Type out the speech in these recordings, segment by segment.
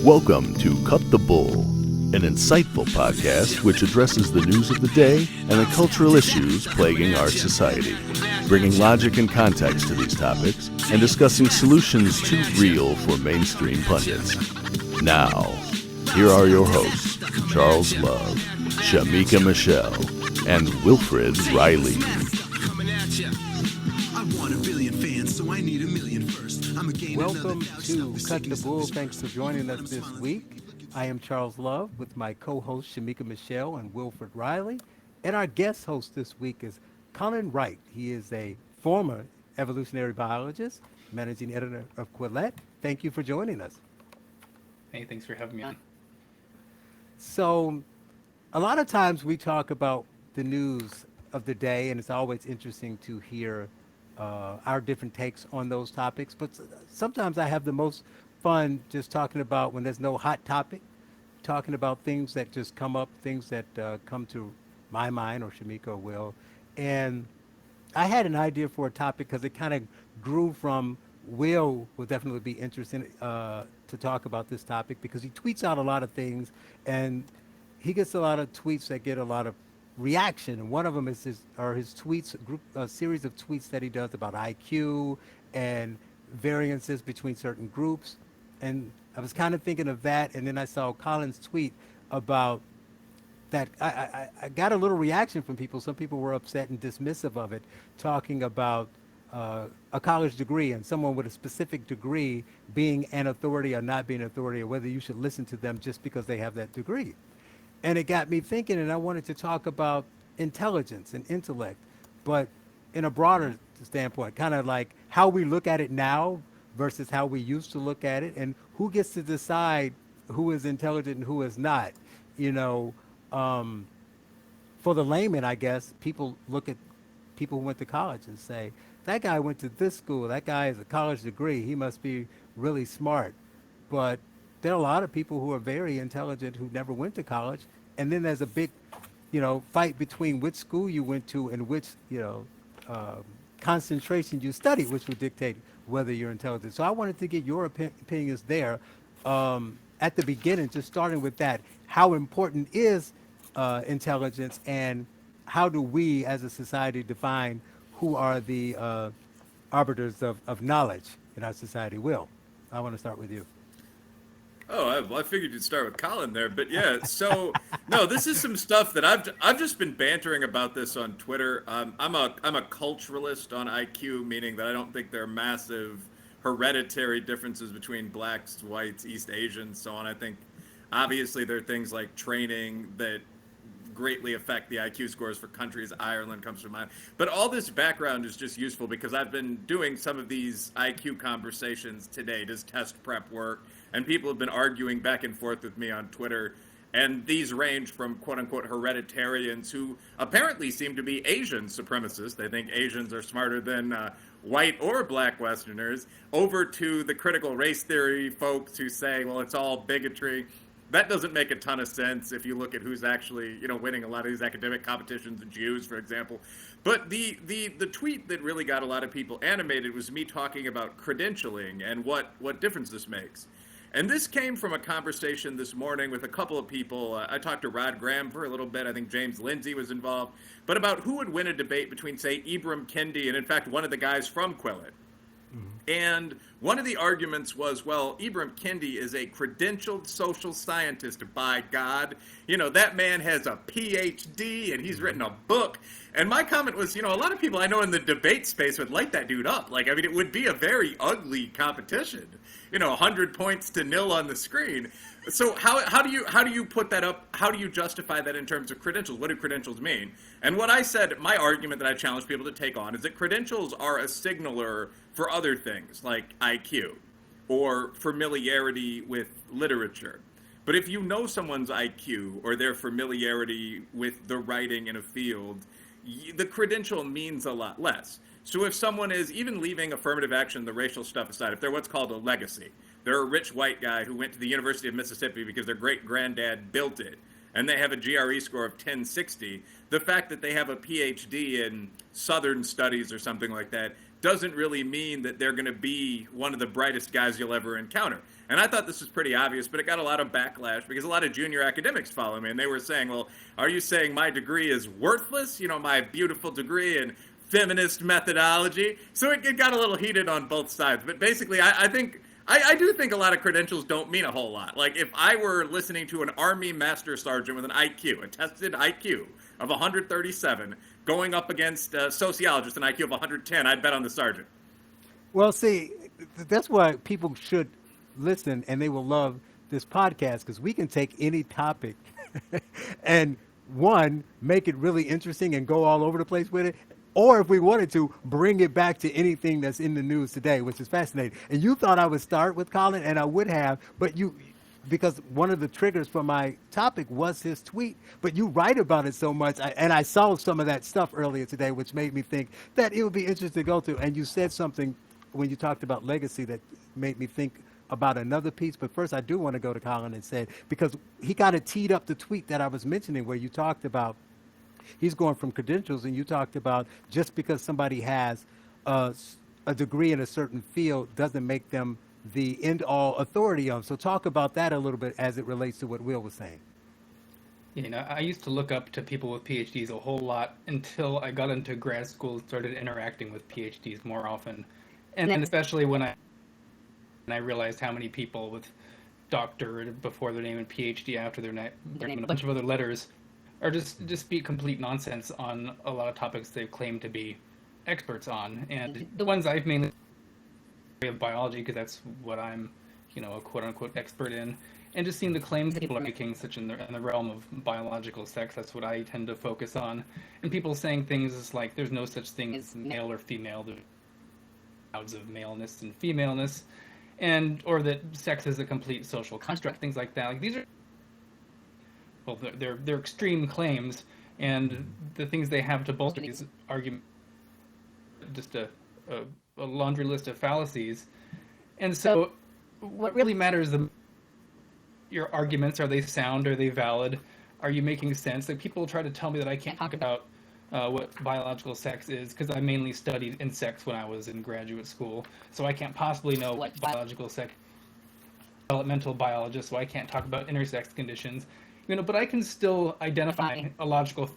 Welcome to Cut the Bull, an insightful podcast which addresses the news of the day and the cultural issues plaguing our society, bringing logic and context to these topics and discussing solutions too real for mainstream pundits. Now, here are your hosts, Charles Love, Shamika Michelle, and Wilfred Riley. Welcome to Cut the Bull. Thanks for joining us this week. I am Charles Love with my co-hosts Shamika Michelle and Wilfred Riley. And our guest host this week is Colin Wright. He is a former evolutionary biologist, managing editor of Quillette. Thank you for joining us. Hey, thanks for having me on. So, a lot of times we talk about the news of the day, and it's always interesting to hear our different takes on those topics. But sometimes I have the most fun just talking about when there's no hot topic, talking about things that just come up, things that come to my mind or Shamika or Will. And I had an idea for a topic because it kind of grew from Will will definitely be interested to talk about this topic because he tweets out a lot of things and he gets a lot of tweets that get a lot of reaction. And one of them is his tweets, a series of tweets that he does about IQ and variances between certain groups. And I was kind of thinking of that. And then I saw Colin's tweet about that. I got a little reaction from people. Some people were upset and dismissive of it, talking about a college degree and someone with a specific degree being an authority or not being an authority, or whether you should listen to them just because they have that degree. And it got me thinking, and I wanted to talk about intelligence and intellect, but in a broader standpoint, kind of like how we look at it now versus how we used to look at it, and who gets to decide who is intelligent and who is not. You know, for the layman, I guess, people look at people who went to college and say, that guy went to this school, that guy has a college degree, he must be really smart. But there are a lot of people who are very intelligent who never went to college, and then there's a big, fight between which school you went to and which, concentration you studied, which would dictate whether you're intelligent. So I wanted to get your opinions there at the beginning, just starting with that. How important is intelligence, and how do we as a society define who are the arbiters of knowledge in our society? Will, I want to start with you. Oh, I figured you'd start with Colin there, but yeah. So no, this is some stuff that I've just been bantering about this on Twitter. I'm a culturalist on IQ, meaning that I don't think there are massive hereditary differences between blacks, whites, East Asians, so on. I think obviously there are things like training that greatly affect the IQ scores for countries. Ireland comes to mind. But all this background is just useful because I've been doing some of these IQ conversations today, just test prep work, and people have been arguing back and forth with me on Twitter. And these range from quote-unquote hereditarians who apparently seem to be Asian supremacists. They think Asians are smarter than white or black Westerners, over to the critical race theory folks who say, well, it's all bigotry. That doesn't make a ton of sense if you look at who's actually, winning a lot of these academic competitions, the Jews, for example. But the tweet that really got a lot of people animated was me talking about credentialing and what difference this makes. And this came from a conversation this morning with a couple of people. I talked to Rod Graham for a little bit. I think James Lindsay was involved. But about who would win a debate between, say, Ibram Kendi and, in fact, one of the guys from Quillette. And one of the arguments was, well, Ibram Kendi is a credentialed social scientist by God. That man has a PhD and he's written a book. And my comment was, a lot of people I know in the debate space would light that dude up. It would be a very ugly competition. 100 points to 0 on the screen. So how do you put that up? How do you justify that in terms of credentials? What do credentials mean? And what I said, my argument that I challenge people to take on is that credentials are a signaler for other things like IQ or familiarity with literature. But if you know someone's IQ or their familiarity with the writing in a field, the credential means a lot less. So if someone is, even leaving affirmative action, the racial stuff aside, if they're what's called a legacy, they're a rich white guy who went to the University of Mississippi because their great-granddad built it, and they have a GRE score of 1060, the fact that they have a PhD in Southern studies or something like that doesn't really mean that they're going to be one of the brightest guys you'll ever encounter. And I thought this was pretty obvious, but it got a lot of backlash because a lot of junior academics follow me, and they were saying, well, are you saying my degree is worthless? You know, my beautiful degree in feminist methodology? So it got a little heated on both sides. But basically, I do think a lot of credentials don't mean a whole lot. Like, if I were listening to an Army Master Sergeant with an IQ, a tested IQ of 137, going up against a sociologist, an IQ of 110, I'd bet on the sergeant. Well, see, that's why people should listen, and they will love this podcast, because we can take any topic and, one, make it really interesting and go all over the place with it, or if we wanted to, bring it back to anything that's in the news today, which is fascinating. And you thought I would start with Colin, and I would have, but because one of the triggers for my topic was his tweet, but you write about it so much, and I saw some of that stuff earlier today, which made me think that it would be interesting to go to. And you said something when you talked about legacy that made me think about another piece. But first, I do want to go to Colin and say, because he kind of teed up the tweet that I was mentioning, where you talked about he's going from credentials, and you talked about just because somebody has a degree in a certain field doesn't make them the end-all authority on. So talk about that a little bit as it relates to what Will was saying. You know, I used to look up to people with PhDs a whole lot until I got into grad school and started interacting with PhDs more often. And then especially when I realized how many people with doctor before their name and PhD after their name and a bunch of other letters are just speak complete nonsense on a lot of topics they've claimed to be experts on. And the ones I've mainly of biology, because that's what I'm, a quote-unquote expert in, and just seeing the claims people are making, such in the realm of biological sex. That's what I tend to focus on. And people saying things like there's no such thing as male or female, there's clouds of maleness and femaleness, or that sex is a complete social construct, things like that. Like, these are, well, they're extreme claims, and the things they have to bolster these arguments, just a laundry list of fallacies. And so what really matters, your arguments, are they sound, are they valid, are you making sense? Like, people try to tell me that I can't talk about what biological sex is because I mainly studied in sex when I was in graduate school, so I can't possibly know what biological sex, developmental biologist, so I can't talk about intersex conditions, but I can still identify a logical.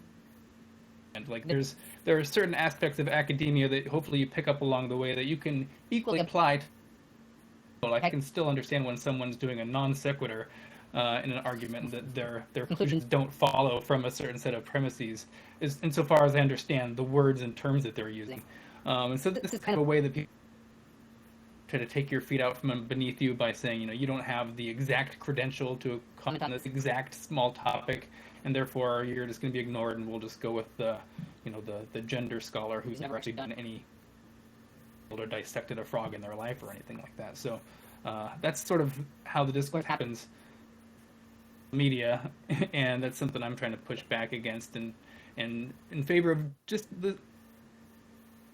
Like, there are certain aspects of academia that hopefully you pick up along the way that you can equally apply to. Like, I can still understand when someone's doing a non sequitur in an argument that their conclusions don't follow from a certain set of premises, insofar as I understand the words and terms that they're using. And so this is kind of a way that people try to take your feet out from beneath you by saying, you don't have the exact credential to comment on this exact small topic, and therefore you're just going to be ignored, and we'll just go with the gender scholar who's never actually done any or dissected a frog in their life or anything like that. So that's sort of how the discourse happens in media, and that's something I'm trying to push back against, and in favor of just the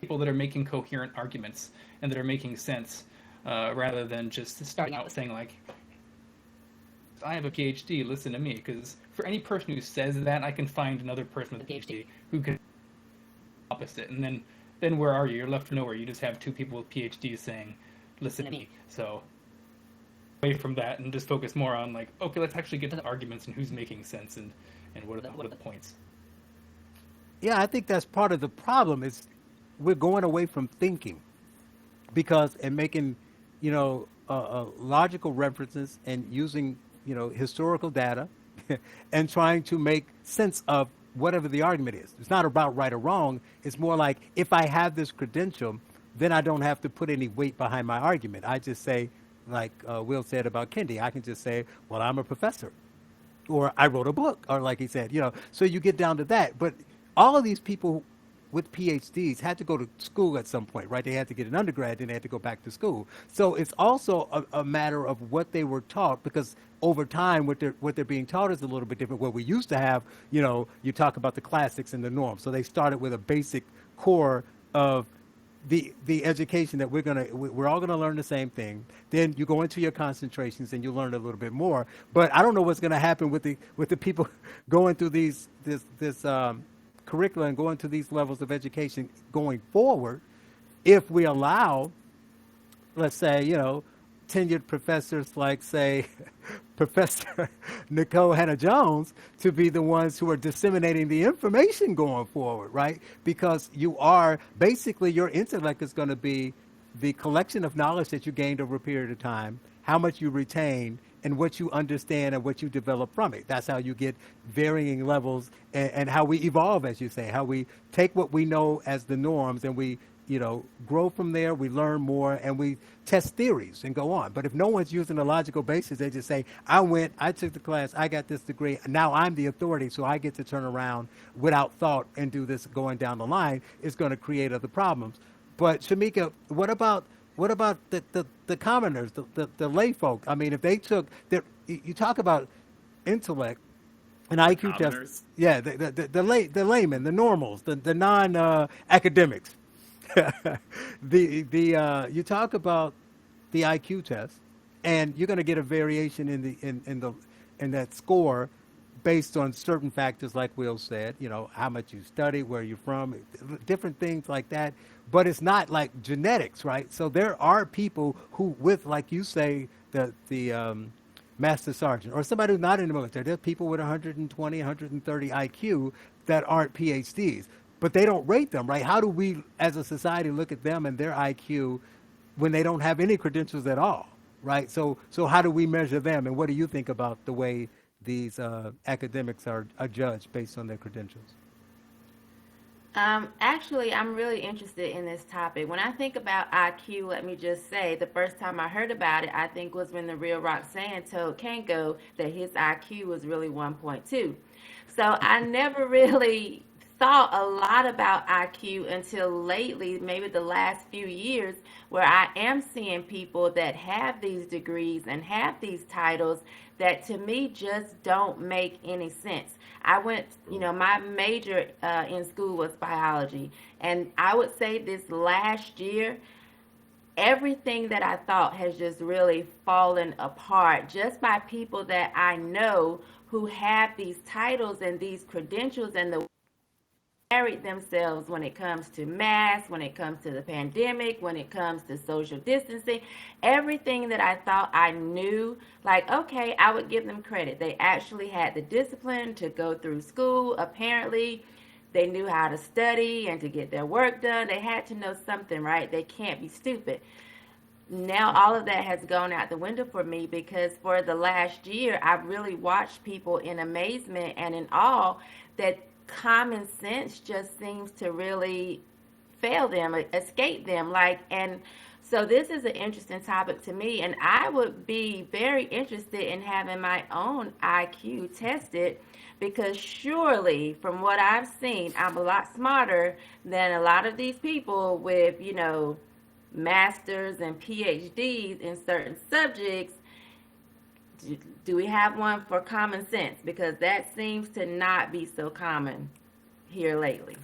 people that are making coherent arguments and that are making sense, rather than just starting out saying, like, I have a PhD, listen to me. Because for any person who says that, I can find another person with a PhD who can opposite. And then where are you? You're left nowhere. You just have two people with PhDs saying, listen to me. So away from that and just focus more on, like, okay, let's actually get to the arguments and who's making sense and what are the points. Yeah, I think that's part of the problem, is we're going away from thinking, and making, logical references and using, historical data and trying to make sense of whatever the argument is. It's not about right or wrong. It's more like, if I have this credential, then I don't have to put any weight behind my argument. I just say, like Will said about Kendi, I can just say, well, I'm a professor, or I wrote a book, or like he said, so you get down to that. But all of these people with PhDs had to go to school at some point, right? They had to get an undergrad, then they had to go back to school. So it's also a matter of what they were taught, because over time, what they're being taught is a little bit different. What we used to have, you talk about the classics and the norms. So they started with a basic core of the education that we're all gonna learn the same thing. Then you go into your concentrations and you learn a little bit more. But I don't know what's gonna happen with the people going through this curricula and going to these levels of education going forward, if we allow, let's say, tenured professors like, say, Professor Nicole Hannah Jones to be the ones who are disseminating the information going forward, right? Because you are basically, your intellect is going to be the collection of knowledge that you gained over a period of time, how much you retain, and what you understand and what you develop from it. That's how you get varying levels, and how we evolve, as you say, how we take what we know as the norms and we grow from there. We learn more and we test theories and go on. But if no one's using a logical basis, they just say, I took the class, I got this degree, now I'm the authority, so I get to turn around without thought and do this going down the line. It's going to create other problems. But Shamika, what about the commoners, the lay folk? I mean, if they took you talk about intellect, an IQ test. Yeah, the laymen, the normals, the non academics. You talk about the IQ test, and you're going to get a variation in that score based on certain factors, like Will said. How much you study, where you're from, different things like that. But it's not like genetics, right? So there are people who, with, like you say, the master sergeant or somebody who's not in the military. There's people with 120, 130 IQ that aren't PhDs, but they don't rate them, right? How do we, as a society, look at them and their IQ when they don't have any credentials at all, right? So how do we measure them, and what do you think about the way these academics are judged based on their credentials? Actually, I'm really interested in this topic. When I think about IQ, let me just say, the first time I heard about it, I think was when the real Roxanne told Kango that his IQ was really 1.2. So I never really thought a lot about IQ until lately, maybe the last few years, where I am seeing people that have these degrees and have these titles that to me just don't make any sense. I went, my major in school was biology, and I would say this last year, everything that I thought has just really fallen apart just by people that I know who have these titles and these credentials and the carried themselves when it comes to masks, when it comes to the pandemic, when it comes to social distancing, everything that I thought I knew, like, okay, I would give them credit. They actually had the discipline to go through school. Apparently, they knew how to study and to get their work done. They had to know something, right? They can't be stupid. Now all of that has gone out the window for me, because for the last year, I've really watched people in amazement and in awe that common sense just seems to really fail them, escape them. And so this is an interesting topic to me, and I would be very interested in having my own IQ tested, because surely from what I've seen, I'm a lot smarter than a lot of these people with, masters and PhDs in certain subjects. Do we have one for common sense? Because that seems to not be so common here lately.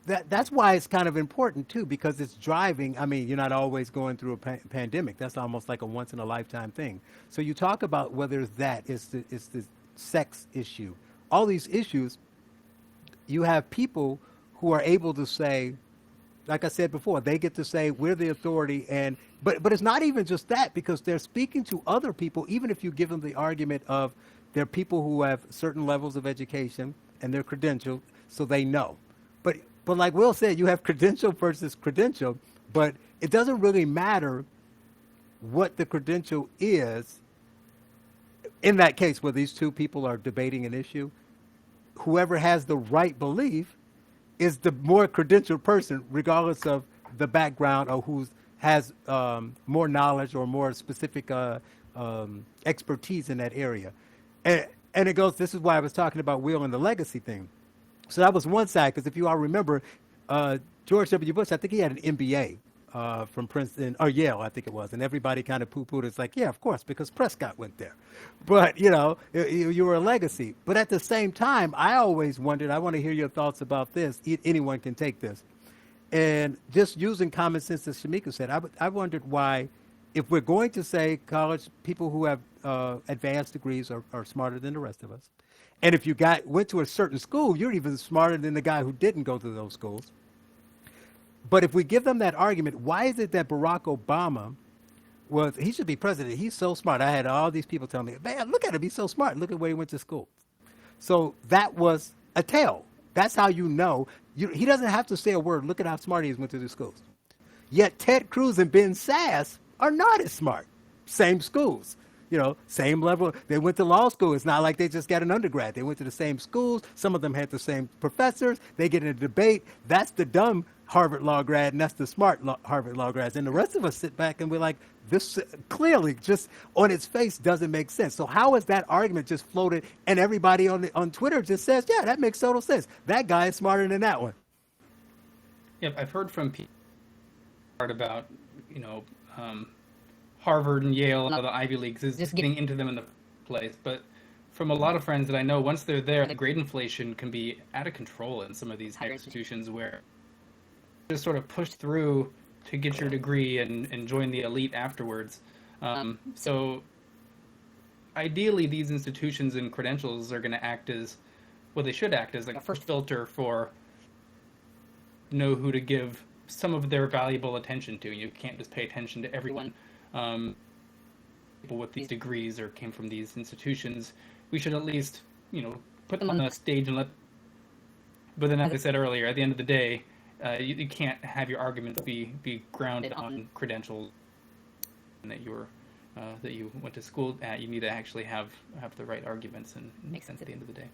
That's why it's kind of important too, because it's driving. I mean, you're not always going through a pandemic. That's almost like a once in a lifetime thing. So you talk about whether it's the sex issue, all these issues. You have people who are able to say, like I said before, they get to say we're the authority, but it's not even just that, because they're speaking to other people. Even if you give them the argument of they're people who have certain levels of education and they're credentialed, so they know. But like Will said, you have credential versus credential, but it doesn't really matter what the credential is. In that case, where these two people are debating an issue, whoever has the right belief is the more credentialed person, regardless of the background or who has more knowledge or more specific expertise in that area. And it goes, this is why I was talking about Will and the legacy thing. So that was one side, because if you all remember, George W. Bush, I think he had an MBA from Princeton, or Yale, I think it was, and everybody kind of poo-pooed. It's like, yeah, of course, because Prescott went there. But, you were a legacy. But at the same time, I always wondered, I want to hear your thoughts about this. Anyone can take this. And just using common sense, as Shamika said, I wondered why, if we're going to say college, people who have advanced degrees are smarter than the rest of us. And if you went to a certain school, you're even smarter than the guy who didn't go to those schools. But if we give them that argument, why is it that Barack Obama he should be president? He's so smart. I had all these people telling me, man, look at him. He's so smart. Look at where he went to school. So that was a tell. That's how you know. He doesn't have to say a word. Look at how smart he went to the schools. Yet Ted Cruz and Ben Sass are not as smart. Same schools, same level. They went to law school. It's not like they just got an undergrad. They went to the same schools. Some of them had the same professors. They get in a debate. That's the dumb Harvard law grad, and that's the smart Harvard law grads. And the rest of us sit back and we're like, this clearly just on its face doesn't make sense. So how is that argument just floated and everybody on Twitter just says, yeah, that makes total sense. That guy is smarter than that one. Yeah, I've heard from people about, Harvard and Yale and all the Ivy Leagues is just getting into them in the place. But from a lot of friends that I know, once they're there, the grade inflation can be out of control in some of these higher institutions where just sort of push through to get your degree and join the elite afterwards. So ideally, these institutions and credentials are going to act as, they should act as like a first filter for know who to give some of their valuable attention to. You can't just pay attention to everyone. People with these degrees or came from these institutions, we should at least, put them on the stage and let. But then, as I said earlier, at the end of the day, you can't have your arguments be grounded on credentials and that you went to school at. You need to actually have the right arguments and make sense at the end of the day.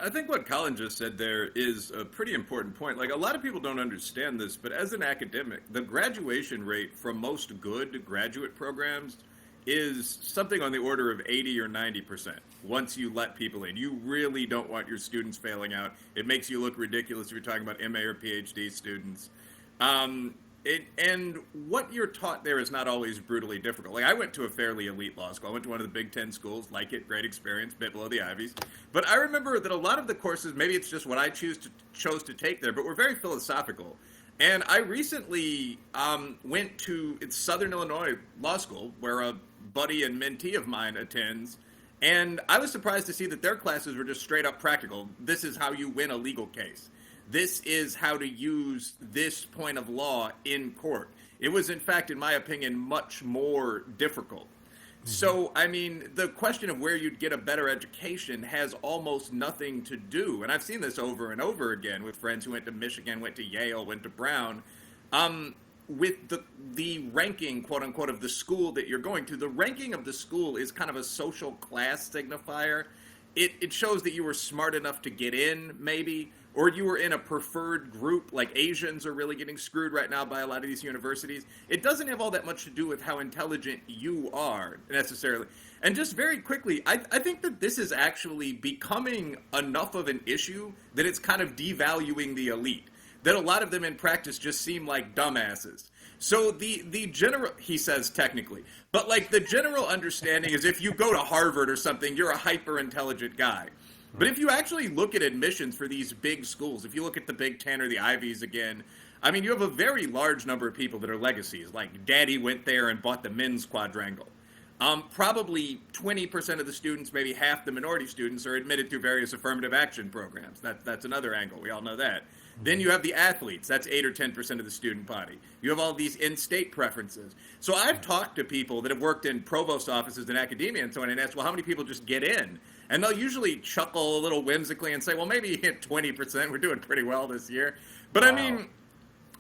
I think what Colin just said there is a pretty important point. Like, a lot of people don't understand this, but as an academic, the graduation rate from most good graduate programs is something on the order of 80 or 90% once you let people in. You really don't want your students failing out. It makes you look ridiculous if you're talking about MA or PhD students. And what you're taught there is not always brutally difficult. Like, I went to a fairly elite law school. I went to one of the Big Ten schools, like it, great experience, bit below the Ivies. But I remember that a lot of the courses, maybe it's just what I chose to take there, but were very philosophical. And I recently went to Southern Illinois Law School, where a buddy and mentee of mine attends, and I was surprised to see that their classes were just straight up practical. This is how you win a legal case. This is how to use this point of law in court. It was, in fact, in my opinion, much more difficult. Mm-hmm. So, I mean, the question of where you'd get a better education has almost nothing to do, and I've seen this over and over again with friends who went to Michigan, went to Yale, went to Brown, with the ranking, quote unquote, of the school that you're going to. The ranking of the school is kind of a social class signifier. It shows that you were smart enough to get in, maybe, or you were in a preferred group, like Asians are really getting screwed right now by a lot of these universities. It doesn't have all that much to do with how intelligent you are, necessarily. And just very quickly, I think that this is actually becoming enough of an issue that it's kind of devaluing the elite, that a lot of them in practice just seem like dumbasses. So the general, he says technically, but like the general understanding is if you go to Harvard or something, you're a hyper-intelligent guy. But if you actually look at admissions for these big schools, if you look at the Big Ten or the Ivies again, I mean, you have a very large number of people that are legacies. Like, Daddy went there and bought the men's quadrangle. Probably 20% of the students, maybe half the minority students, are admitted through various affirmative action programs. That's another angle. We all know that. Then you have the athletes. That's 8 or 10% of the student body. You have all these in-state preferences. So I've talked to people that have worked in provost offices in academia and so on, and asked, well, how many people just get in? And they'll usually chuckle a little whimsically and say, well, maybe you hit 20%. We're doing pretty well this year. But wow. I mean,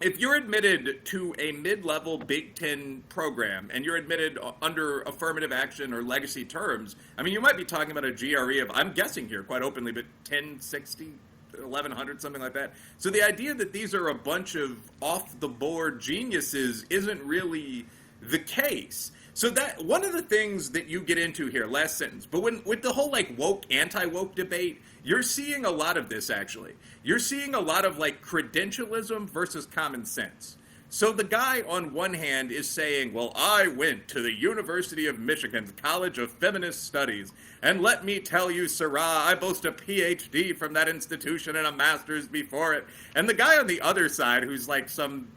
if you're admitted to a mid-level Big Ten program and you're admitted under affirmative action or legacy terms, I mean, you might be talking about a GRE of, I'm guessing here quite openly, but 1060, 1100, something like that. So the idea that these are a bunch of off-the-board geniuses isn't really the case. So that one of the things that you get into here, last sentence, but with the whole like woke, anti-woke debate, you're seeing a lot of this actually. You're seeing a lot of like credentialism versus common sense. So the guy on one hand is saying, well, I went to the University of Michigan's College of Feminist Studies, and let me tell you, sirrah, I boast a PhD from that institution and a master's before it. And the guy on the other side, who's like some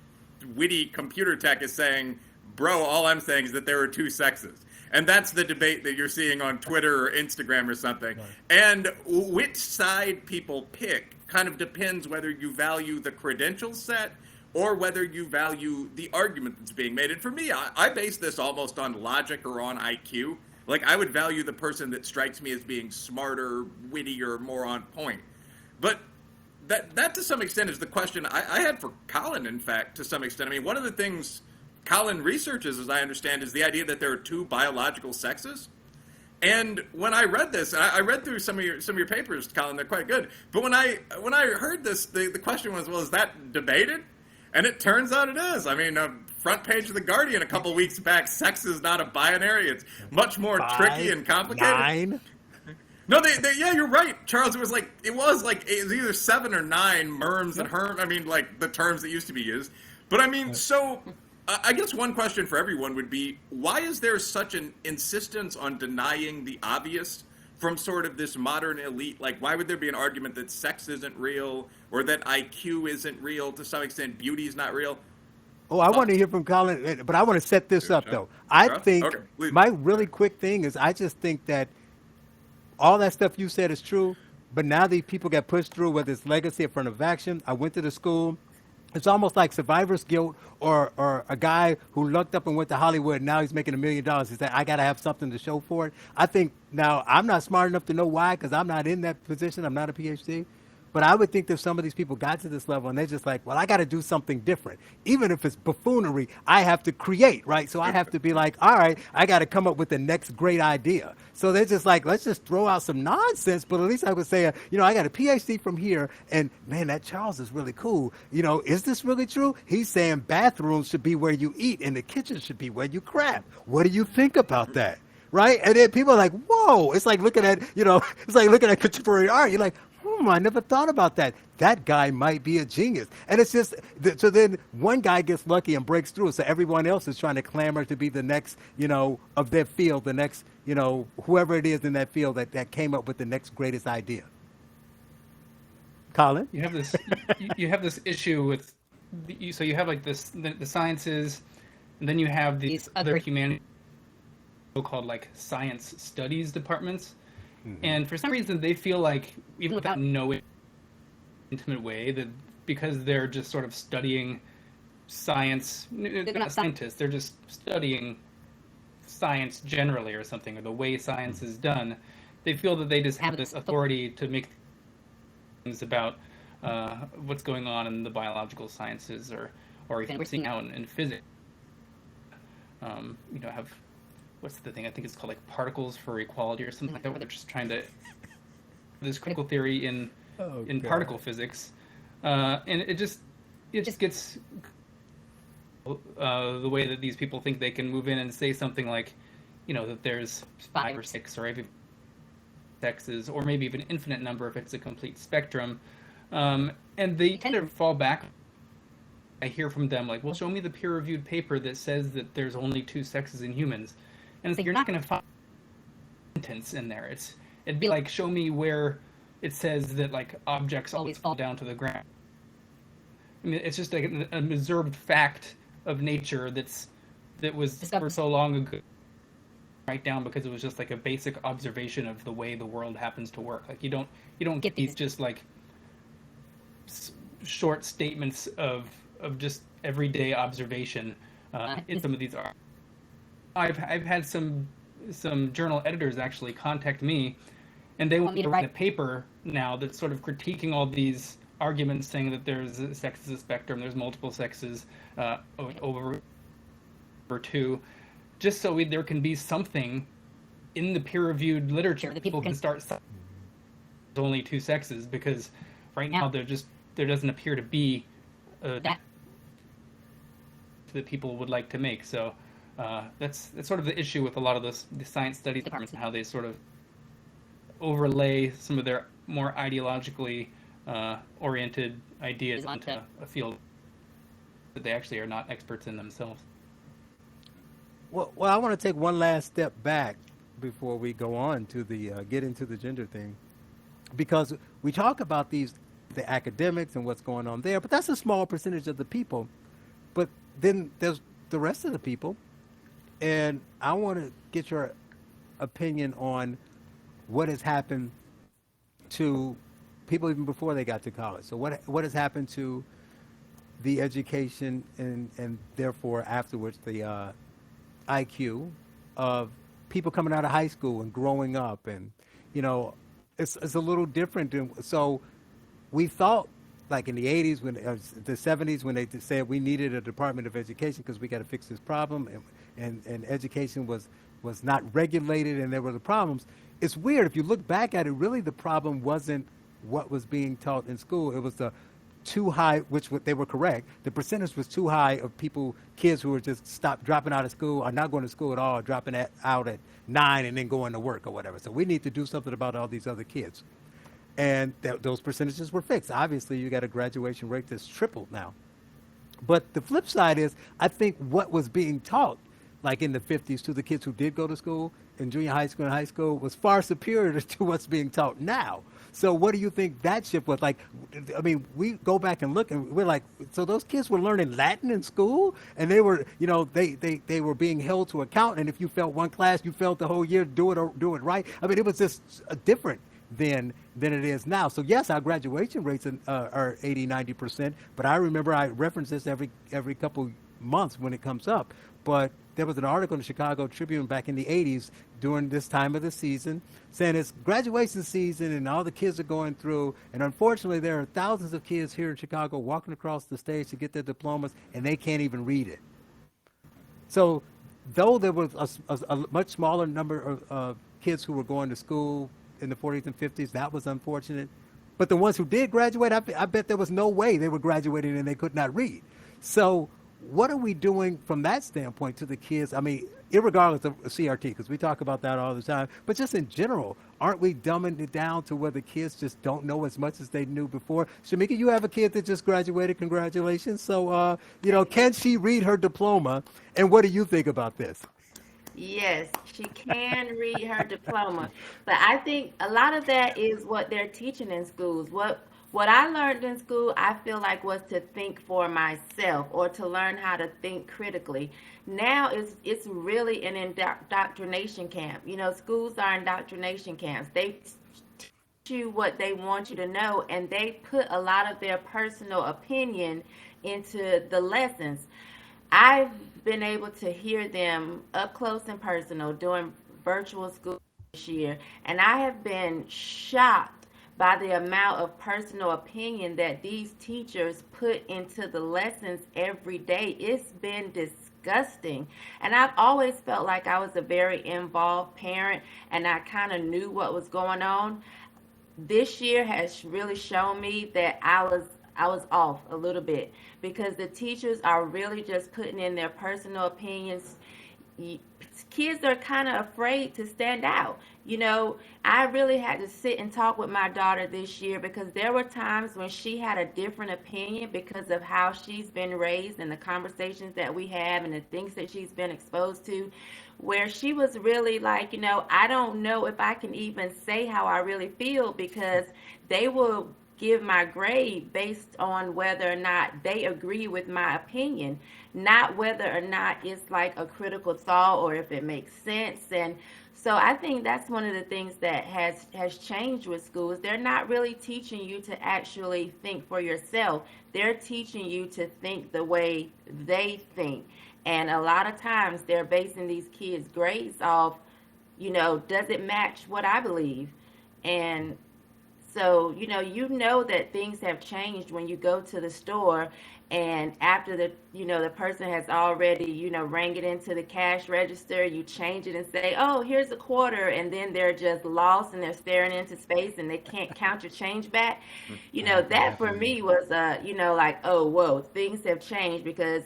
witty computer tech, is saying, bro, all I'm saying is that there are two sexes. And that's the debate that you're seeing on Twitter or Instagram or something. Right. And which side people pick kind of depends whether you value the credential set or whether you value the argument that's being made. And for me, I base this almost on logic or on IQ. Like, I would value the person that strikes me as being smarter, wittier, more on point. But that to some extent is the question I had for Colin, in fact, to some extent. I mean, one of the things Colin researches, as I understand, is the idea that there are two biological sexes. And when I read this, I read through some of your papers, Colin, they're quite good. But when I heard this, the question was, well, is that debated? And it turns out it is. I mean, front page of The Guardian a couple weeks back, sex is not a binary. It's much more tricky and complicated. 9. No, yeah, you're right, Charles. It was either 7 or 9 merms and herm. I mean, like the terms that used to be used. But I mean, so I guess one question for everyone would be, why is there such an insistence on denying the obvious from sort of this modern elite? Like, why would there be an argument that sex isn't real or that IQ isn't real to some extent, beauty is not real? Oh, I want to hear from Colin, but I want to set this up, though. I think my really quick thing is I just think that all that stuff you said is true, but now these people get pushed through, whether it's legacy, affirmative action. I went to the school. It's almost like survivor's guilt or a guy who lucked up and went to Hollywood and now he's making $1 million. He said, I got to have something to show for it. I think now I'm not smart enough to know why because I'm not in that position. I'm not a PhD. But I would think that some of these people got to this level and they're just like, well, I got to do something different. Even if it's buffoonery, I have to create, right? So I have to be like, all right, I got to come up with the next great idea. So they're just like, let's just throw out some nonsense. But at least I would say, I got a PhD from here. And man, that Charles is really cool. Is this really true? He's saying bathrooms should be where you eat and the kitchen should be where you crap. What do you think about that? Right? And then people are like, whoa, it's like looking at, it's like looking at contemporary art. You're like, I never thought about that. That guy might be a genius. And it's just, so then one guy gets lucky and breaks through. So everyone else is trying to clamor to be the next, of their field, the next, whoever it is in that field that came up with the next greatest idea. Colin? You have this, you have this issue with, so you have like the sciences, and then you have these other humanities, so-called like science studies departments. Mm-hmm. And for some reason, they feel like, even without knowing intimate way, that because they're just sort of studying science, they're not scientists, they're just studying science generally or something, or the way science is done, they feel that they just have this authority to make things about what's going on in the biological sciences, or even we're seeing now in physics. Have... what's the thing? I think it's called like particles for equality or something like that, where they're just trying to this critical theory in particle physics, and it just gets the way that these people think they can move in and say something like, that there's 5 or 6 or maybe sexes, or maybe even an infinite number if it's a complete spectrum, and they kind of fall back. I hear from them like, well, show me the peer-reviewed paper that says that there's only 2 sexes in humans. And it's like, you're not going to find a sentence in there. It'd be like, show me where it says that like objects always fall down to the ground. I mean, it's just like an observed fact of nature that was discovered so long ago. Write down because it was just like a basic observation of the way the world happens to work. Like you don't get these just like short statements of just everyday observation in some of these are. I've had some journal editors actually contact me, and they want me to write a paper now that's sort of critiquing all these arguments, saying that there's a sex is a spectrum, there's multiple sexes over 2, just so there can be something in the peer-reviewed literature that people can start saying there's only 2 sexes, because right now there doesn't appear to be that people would like to make. So. That's sort of the issue with a lot of the science studies departments and how they sort of overlay some of their more ideologically oriented ideas onto a field that they actually are not experts in themselves. Well, I want to take one last step back before we go on to the get into the gender thing, because we talk about the academics and what's going on there, but that's a small percentage of the people. But then there's the rest of the people. And I want to get your opinion on what has happened to people even before they got to college. So what has happened to the education and therefore afterwards the IQ of people coming out of high school and growing up, and you know, it's a little different. So we thought, like in the 80s, when the 70s, when they said we needed a Department of Education because we got to fix this problem, and education was not regulated, and there were the problems. It's weird if you look back at it. Really, the problem wasn't what was being taught in school. It was the too high, they were correct. The percentage was too high of kids who were just dropping out of school, or not going to school at all, or dropping out at 9 and then going to work or whatever. So we need to do something about all these other kids. And those percentages were fixed. Obviously, you got a graduation rate that's tripled now. But the flip side is, I think what was being taught, like in the 50s, to the kids who did go to school in junior high school and high school, was far superior to what's being taught now. So what do you think that shift was like? I mean, we go back and look, and we're like, so those kids were learning Latin in school, and they were, they were being held to account. And if you failed one class, you failed the whole year. Do it right. I mean, it was just different than it is now. So yes, our graduation rates are 80-90%. But I remember I reference this every couple months when it comes up. But there was an article in the Chicago Tribune back in the 80s during this time of the season saying it's graduation season and all the kids are going through. And unfortunately, there are thousands of kids here in Chicago walking across the stage to get their diplomas, and they can't even read it. So though there was a much smaller number of kids who were going to school in the 40s and 50s, that was unfortunate. But the ones who did graduate, I bet there was no way they were graduating and they could not read. So what are we doing from that standpoint to the kids? I mean, irregardless of CRT, because we talk about that all the time, but just in general, aren't we dumbing it down to where the kids just don't know as much as they knew before? Shamika, you have a kid that just graduated. Congratulations. So, can she read her diploma? And what do you think about this? Yes, she can read her diploma, but I think a lot of that is what they're teaching in schools. What I learned in school, I feel like, was to think for myself, or to learn how to think critically. Now it's really an indoctrination camp. Schools are indoctrination camps. They teach you what they want you to know, and they put a lot of their personal opinion into the lessons. I've been able to hear them up close and personal doing virtual school this year, and I have been shocked by the amount of personal opinion that these teachers put into the lessons every day. It's been disgusting. And I've always felt like I was a very involved parent, and I kind of knew what was going on. This year has really shown me that I was off a little bit, because the teachers are really just putting in their personal opinions. Kids are kind of afraid to stand out. I really had to sit and talk with my daughter this year, because there were times when she had a different opinion because of how she's been raised and the conversations that we have and the things that she's been exposed to, where she was really like, I don't know if I can even say how I really feel, because they will give my grade based on whether or not they agree with my opinion, not whether or not it's like a critical thought or if it makes sense. And so I think that's one of the things that has changed with schools. They're not really teaching you to actually think for yourself. They're teaching you to think the way they think. And a lot of times they're basing these kids' grades off, does it match what I believe? And so, that things have changed when you go to the store, and after the person has already, rang it into the cash register, you change it and say, oh, here's a quarter, and then they're just lost and they're staring into space and they can't count your change back. That for me was, like, oh, whoa, things have changed. Because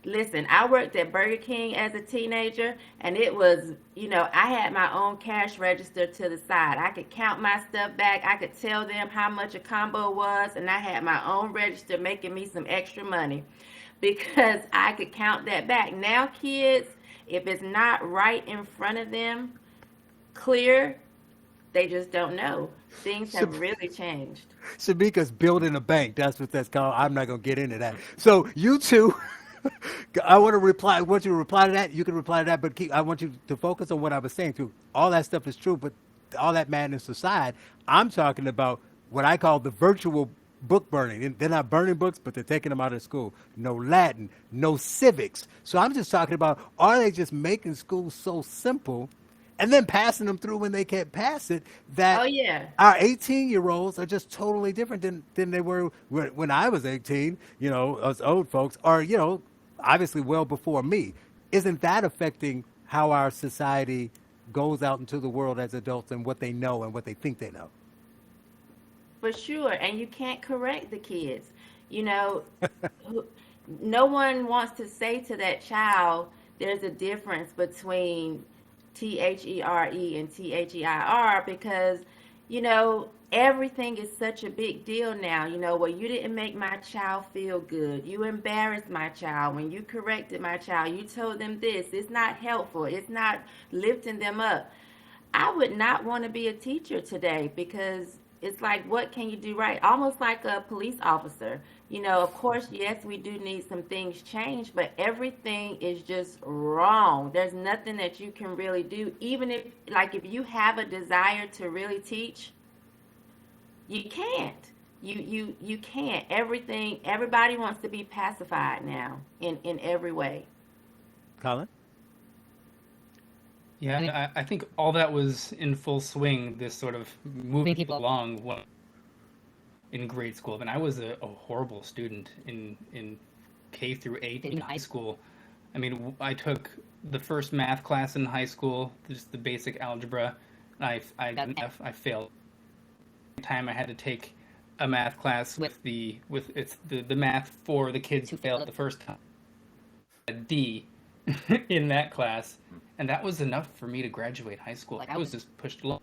listen, I worked at Burger King as a teenager, and it was, I had my own cash register to the side. I could count my stuff back. I could tell them how much a combo was, and I had my own register making me some extra money because I could count that back. Now, kids, if it's not right in front of them, clear, they just don't know. Things have really changed. Shamika's building a bank. That's what that's called. I'm not going to get into that. So you two... I want you to reply to that. You can reply to that, but I want you to focus on what I was saying too. All that stuff is true, but all that madness aside, I'm talking about what I call the virtual book burning. They're not burning books, but they're taking them out of school. No Latin, no civics. So I'm just talking about, are they just making school so simple and then passing them through when they can't pass it, that Oh yeah. our 18-year-olds are just totally different than they were when I was 18, us old folks, or, obviously well before me. Isn't that affecting how our society goes out into the world as adults and what they know and what they think they know? For sure, and you can't correct the kids. You know, who- no one wants to say to that child, there's a difference between THERE and THEIR because, everything is such a big deal now. Well, you didn't make my child feel good. You embarrassed my child. When you corrected my child, you told them this. It's not helpful. It's not lifting them up. I would not want to be a teacher today because it's like, what can you do right? Almost like a police officer. Of course, yes, we do need some things changed, but everything is just wrong. There's nothing that you can really do. Even if you have a desire to really teach, you can't. You can't. Everybody wants to be pacified now in every way. Colin? Yeah, I think all that was in full swing, this sort of moving people along in grade school. I mean, I was a horrible student in K through 8 in high school. I mean, I took the first math class in high school, just the basic algebra, and I got an F. I failed. Time I had to take a math class with the math for the kids who failed the first time. A D in that class, and that was enough for me to graduate high school. I was just pushed along.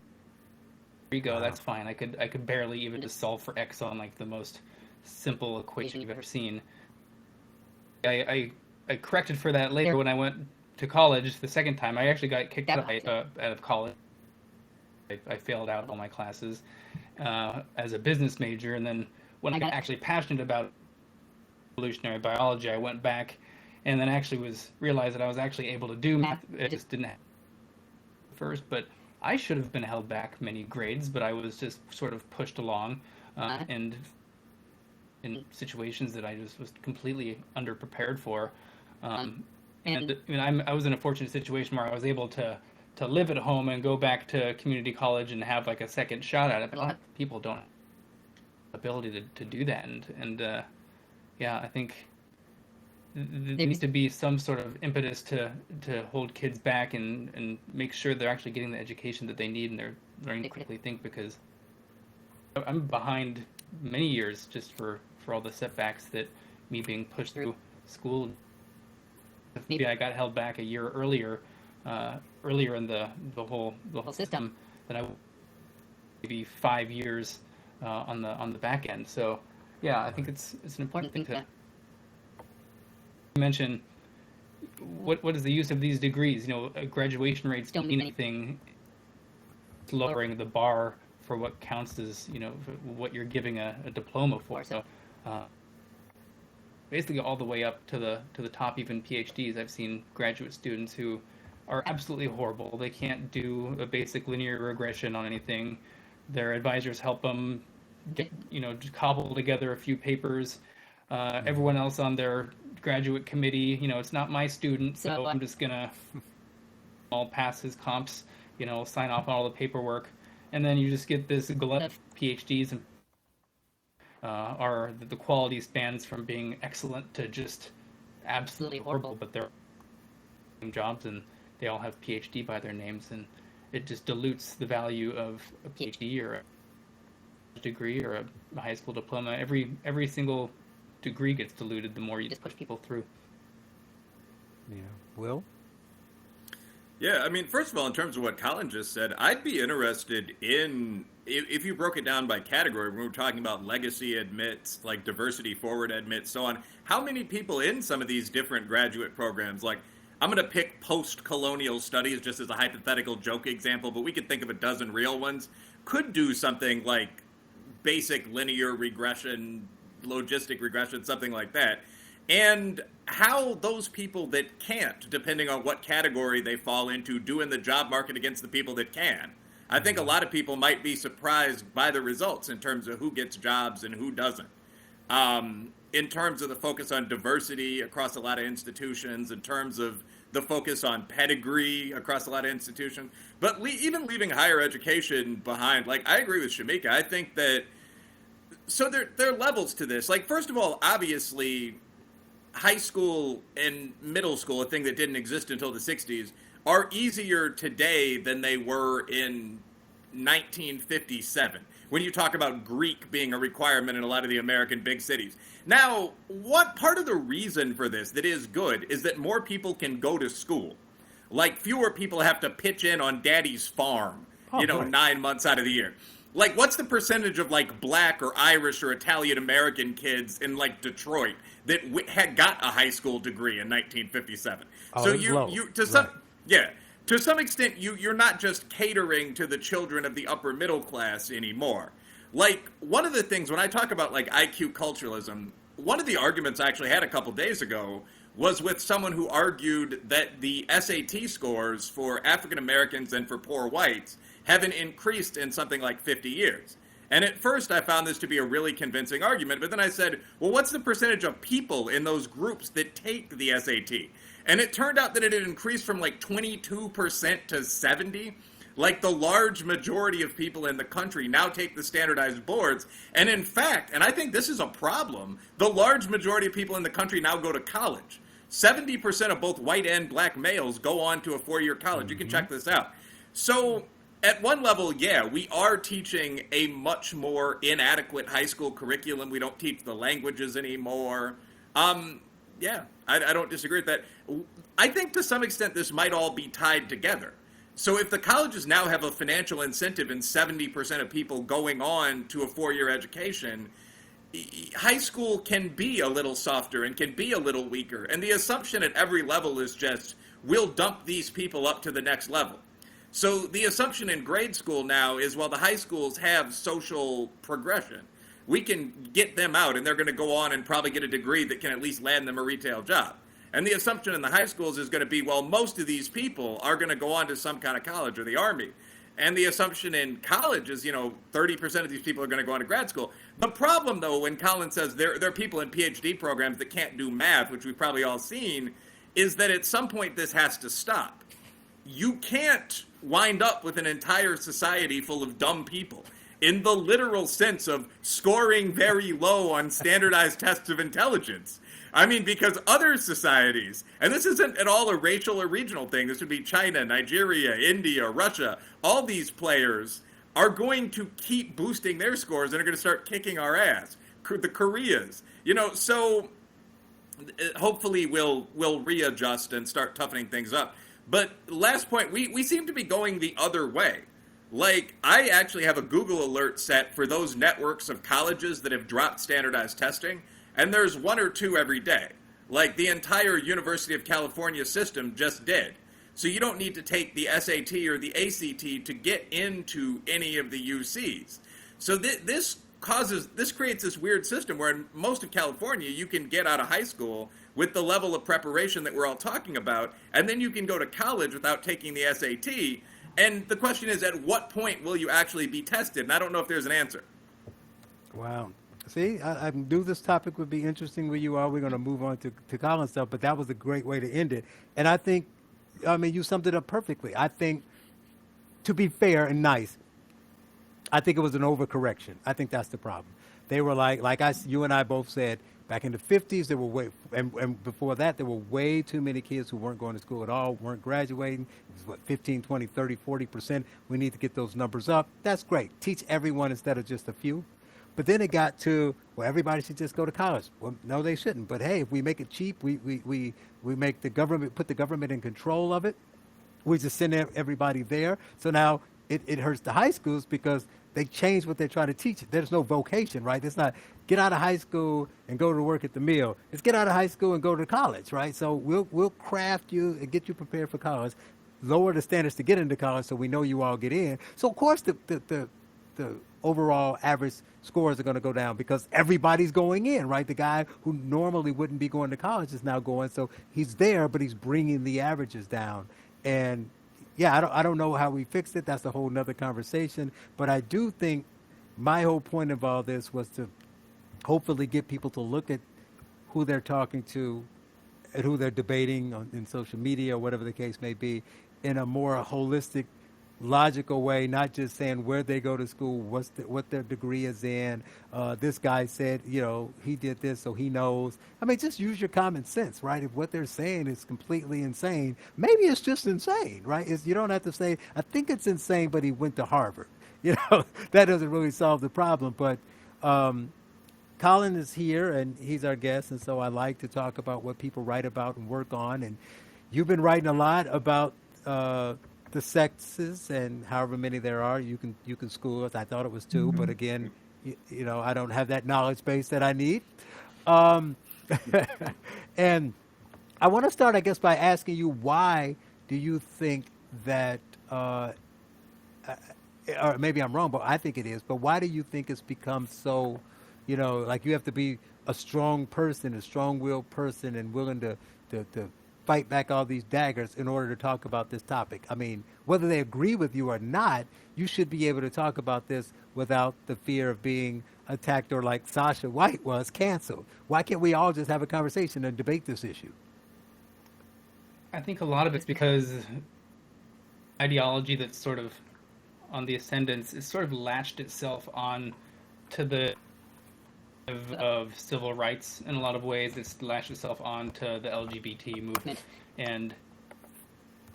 There you go. Wow. That's fine. I could barely even just solve for x on like the most simple equation you've ever seen. I corrected for that later when I went to college the second time. I actually got kicked out of college. I failed out all my classes as a business major, and then when I got actually passionate about evolutionary biology, I went back and then actually realized that I was actually able to do math. I just didn't have it first, but I should have been held back many grades, but I was just sort of pushed along and in situations that I just was completely underprepared for. And I was in a fortunate situation where I was able to live at home and go back to community college and have like a second shot at it. But a lot of people don't have the ability to do that. And I think there needs to be some sort of impetus to hold kids back and make sure they're actually getting the education that they need and they're learning to critically think, because I'm behind many years just for all the setbacks that me being pushed through school. If maybe I got held back a year earlier in the whole system, then I would maybe 5 years on the back end. So yeah, I think it's an important thing to mention. What is the use of these degrees? Graduation rates don't mean anything. It's lowering the bar for what counts as what you're giving a diploma for. So basically all the way up to the top, even PhDs. I've seen graduate students who are absolutely horrible. They can't do a basic linear regression on anything. Their advisors help them get, just cobble together a few papers. Everyone else on their graduate committee, it's not my student, so I'm just gonna all pass his comps, sign off on all the paperwork, and then you just get this glut of PhDs, and the quality spans from being excellent to just absolutely horrible, but they're jobs and they all have PhD by their names, and it just dilutes the value of a PhD or a degree or a high school diploma. Every single degree gets diluted the more you just push people through. Yeah. Will? Yeah, I mean, first of all, in terms of what Colin just said, I'd be interested in, if you broke it down by category, when we're talking about legacy admits, like diversity forward admits, so on, how many people in some of these different graduate programs, like, I'm going to pick post-colonial studies just as a hypothetical joke example, but we could think of a dozen real ones, could do something like basic linear regression, logistic regression, something like that. And how those people that can't, depending on what category they fall into, do in the job market against the people that can. I think a lot of people might be surprised by the results in terms of who gets jobs and who doesn't. In terms of the focus on diversity across a lot of institutions, in terms of the focus on pedigree across a lot of institutions, but even leaving higher education behind, like I agree with Shamika. I think that, so there are levels to this. Like, first of all, obviously, high school and middle school, a thing that didn't exist until the 60s, are easier today than they were in 1957, when you talk about Greek being a requirement in a lot of the American big cities. Now, what part of the reason for this that is good is that more people can go to school. Like, fewer people have to pitch in on daddy's farm, right. 9 months out of the year. Like, what's the percentage of, like, black or Irish or Italian-American kids in, like, Detroit that had got a high school degree in 1957? So to some extent, you're not just catering to the children of the upper middle class anymore. Like, one of the things, when I talk about, like, IQ culturalism, one of the arguments I actually had a couple days ago was with someone who argued that the SAT scores for African Americans and for poor whites haven't increased in something like 50 years. And at first I found this to be a really convincing argument, but then I said, well, what's the percentage of people in those groups that take the SAT? And it turned out that it had increased from like 22% to 70%. Like, the large majority of people in the country now take the standardized boards. And in fact, and I think this is a problem, the large majority of people in the country now go to college. 70% of both white and black males go on to a 4-year college. Mm-hmm. You can check this out. So at one level, yeah, we are teaching a much more inadequate high school curriculum. We don't teach the languages anymore. Yeah, I don't disagree with that. I think to some extent this might all be tied together. So if the colleges now have a financial incentive in 70% of people going on to a 4-year education, high school can be a little softer and can be a little weaker. And the assumption at every level is just, we'll dump these people up to the next level. So the assumption in grade school now is, well, the high schools have social progression. We can get them out and they're going to go on and probably get a degree that can at least land them a retail job. And the assumption in the high schools is going to be, well, most of these people are going to go on to some kind of college or the Army. And the assumption in college is, 30% of these people are going to go on to grad school. The problem, though, when Colin says there are people in PhD programs that can't do math, which we've probably all seen, is that at some point this has to stop. You can't wind up with an entire society full of dumb people, in the literal sense of scoring very low on standardized tests of intelligence. I mean, because other societies, and this isn't at all a racial or regional thing, this would be China, Nigeria, India, Russia, all these players are going to keep boosting their scores and are going to start kicking our ass. The Koreas, so hopefully we'll readjust and start toughening things up. But last point, we seem to be going the other way. Like, I actually have a Google alert set for those networks of colleges that have dropped standardized testing. And there's 1 or 2 every day. Like, the entire University of California system just did. So you don't need to take the SAT or the ACT to get into any of the UCs. So this creates this weird system where in most of California, you can get out of high school with the level of preparation that we're all talking about, and then you can go to college without taking the SAT. And the question is, at what point will you actually be tested? And I don't know if there's an answer. Wow. See, I knew this topic would be interesting with you all. We're going to move on to Colin stuff, but that was a great way to end it. And I think, you summed it up perfectly. I think, to be fair and nice, I think it was an overcorrection. I think that's the problem. They were you and I both said, back in the 50s, there were and before that, there were way too many kids who weren't going to school at all, weren't graduating. It was 15, 20, 30, 40%. We need to get those numbers up. That's great. Teach everyone instead of just a few. But then it got to, well, everybody should just go to college. Well, no, they shouldn't. But hey, if we make it cheap, we make the government, put the government in control of it. We just send everybody there. So now it hurts the high schools because they change what they're trying to teach. There's no vocation, right? It's not get out of high school and go to work at the mill. It's get out of high school and go to college, right? So we'll craft you and get you prepared for college, lower the standards to get into college so we know you all get in. So of course the overall average scores are going to go down because everybody's going in, right? The guy who normally wouldn't be going to college is now going. So he's there, but he's bringing the averages down. And, yeah, I don't know how we fixed it. That's a whole nother conversation. But I do think my whole point of all this was to hopefully get people to look at who they're talking to and who they're debating in social media or whatever the case may be in a more holistic, logical way, not just saying where they go to school, what their degree is in. This guy said, he did this, so he knows. I mean, just use your common sense, right? If what they're saying is completely insane, maybe it's just insane, right? You don't have to say, I think it's insane, but he went to Harvard. That doesn't really solve the problem. But Colin is here and he's our guest, and so I like to talk about what people write about and work on. And you've been writing a lot about the sexes and however many there are. You can school us. I thought it was 2, but again, I don't have that knowledge base that I need. Um, and I want to start, I guess, by asking you, why do you think that? Or maybe I'm wrong, but I think it is. But why do you think it's become so? Like you have to be a strong person, a strong-willed person, and willing to fight back all these daggers in order to talk about this topic. I mean, whether they agree with you or not, you should be able to talk about this without the fear of being attacked or, like Sasha White was, canceled. Why can't we all just have a conversation and debate this issue? I think a lot of it's because ideology that's sort of on the ascendance is sort of latched itself on to the of civil rights in a lot of ways. It's latched itself on to the LGBT movement and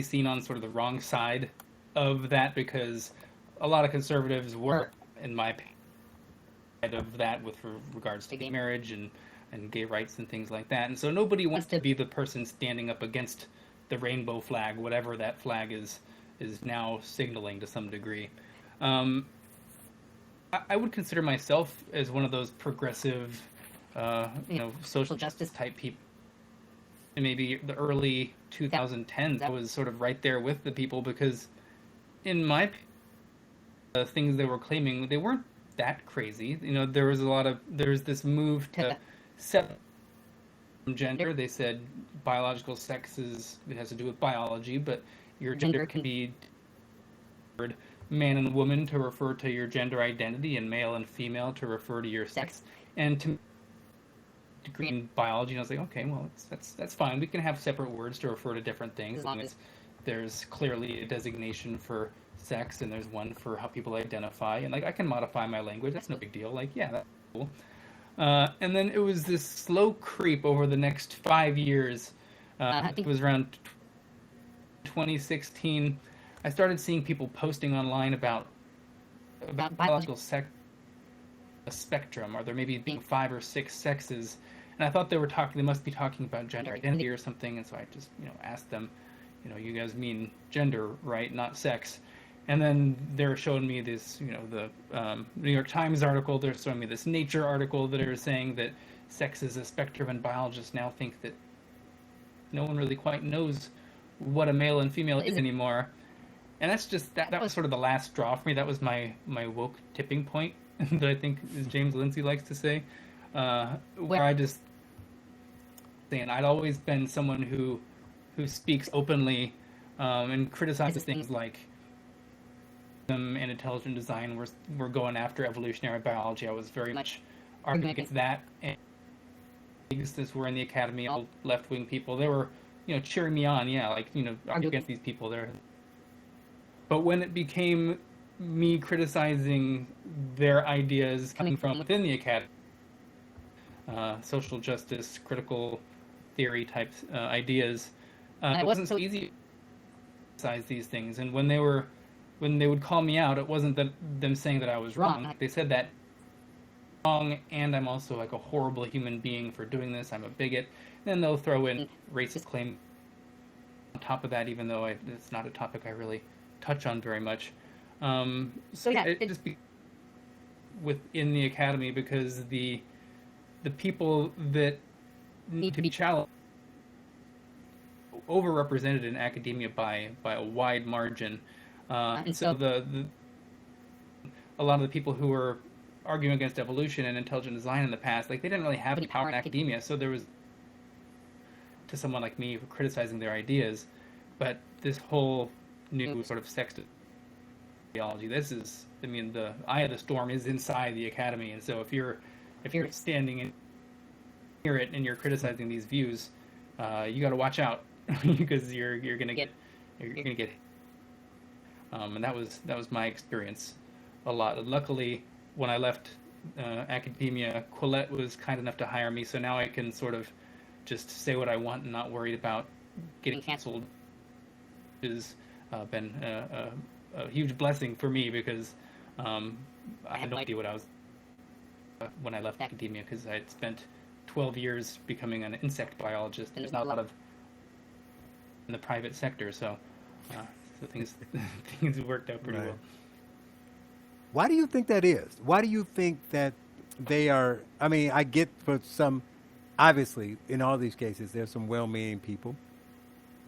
seen on sort of the wrong side of that, because a lot of conservatives were, in my opinion, of that with regards to gay marriage and gay rights and things like that. And so nobody wants to be the person standing up against the rainbow flag, whatever that flag is now signaling to some degree. I would consider myself as one of those progressive, social justice type people. And maybe the early 2010s, I was sort of right there with the people, because in my opinion, the things they were claiming, they weren't that crazy. There's this move to separate from gender. They said biological sex it has to do with biology, but your gender can be man and woman to refer to your gender identity, and male and female to refer to your sex. And to degree in biology, and I was like, okay, well, that's fine. We can have separate words to refer to different things as long as there's clearly a designation for sex and there's one for how people identify. And I can modify my language. That's no big deal. Yeah, that's cool. And then it was this slow creep over the next 5 years. I think it was around 2016. I started seeing people posting online about biological sex, a spectrum, or there maybe being 5 or 6 sexes, and I thought they must be talking about gender identity or something, and so I just asked them, you guys mean gender, right, not sex? And then they're showing me this, the New York Times article. They're showing me this Nature article that are saying that sex is a spectrum, and biologists now think that no one really quite knows what a male and female is anymore. And that's just that was sort of the last straw for me. That was my woke tipping point that I think, as James Lindsay likes to say, where I just saying I'd always been someone who speaks openly and criticizes things like and intelligent design. We're going after evolutionary biology. I was very much arguing against that. And this were in the academy, all left-wing people. They were cheering me on. Argue against these people there. But when it became me criticizing their ideas coming from within the academy, social justice, critical theory type ideas, it wasn't so easy to criticize these things. And when they would call me out, it wasn't them saying that I was wrong. They said that wrong, and I'm also a horrible human being for doing this. I'm a bigot. And then they'll throw in racist claim on top of that, even though it's not a topic I really touch on very much. It just be within the academy, because the people that need to be challenged overrepresented in academia by a wide margin, and so a lot of the people who were arguing against evolution and intelligent design in the past, they didn't really have any power in academia, so there was to someone like me criticizing their ideas. But this whole new sort of sex biology. This is, I mean, the eye of the storm is inside the academy, and so if you're standing in near it and you're criticizing these views, you got to watch out because you're gonna get and that was my experience a lot. Luckily, when I left academia, Quillette was kind enough to hire me, so now I can sort of just say what I want and not worried about getting canceled, which has been a huge blessing for me because I had no idea what I was when I left academia, because I had spent 12 years becoming an insect biologist, and there's not a lot of in the private sector, so things worked out pretty well. Why do you think that is? Why do you think that they are? I mean, I get for some, obviously, in all these cases, there's some well-meaning people.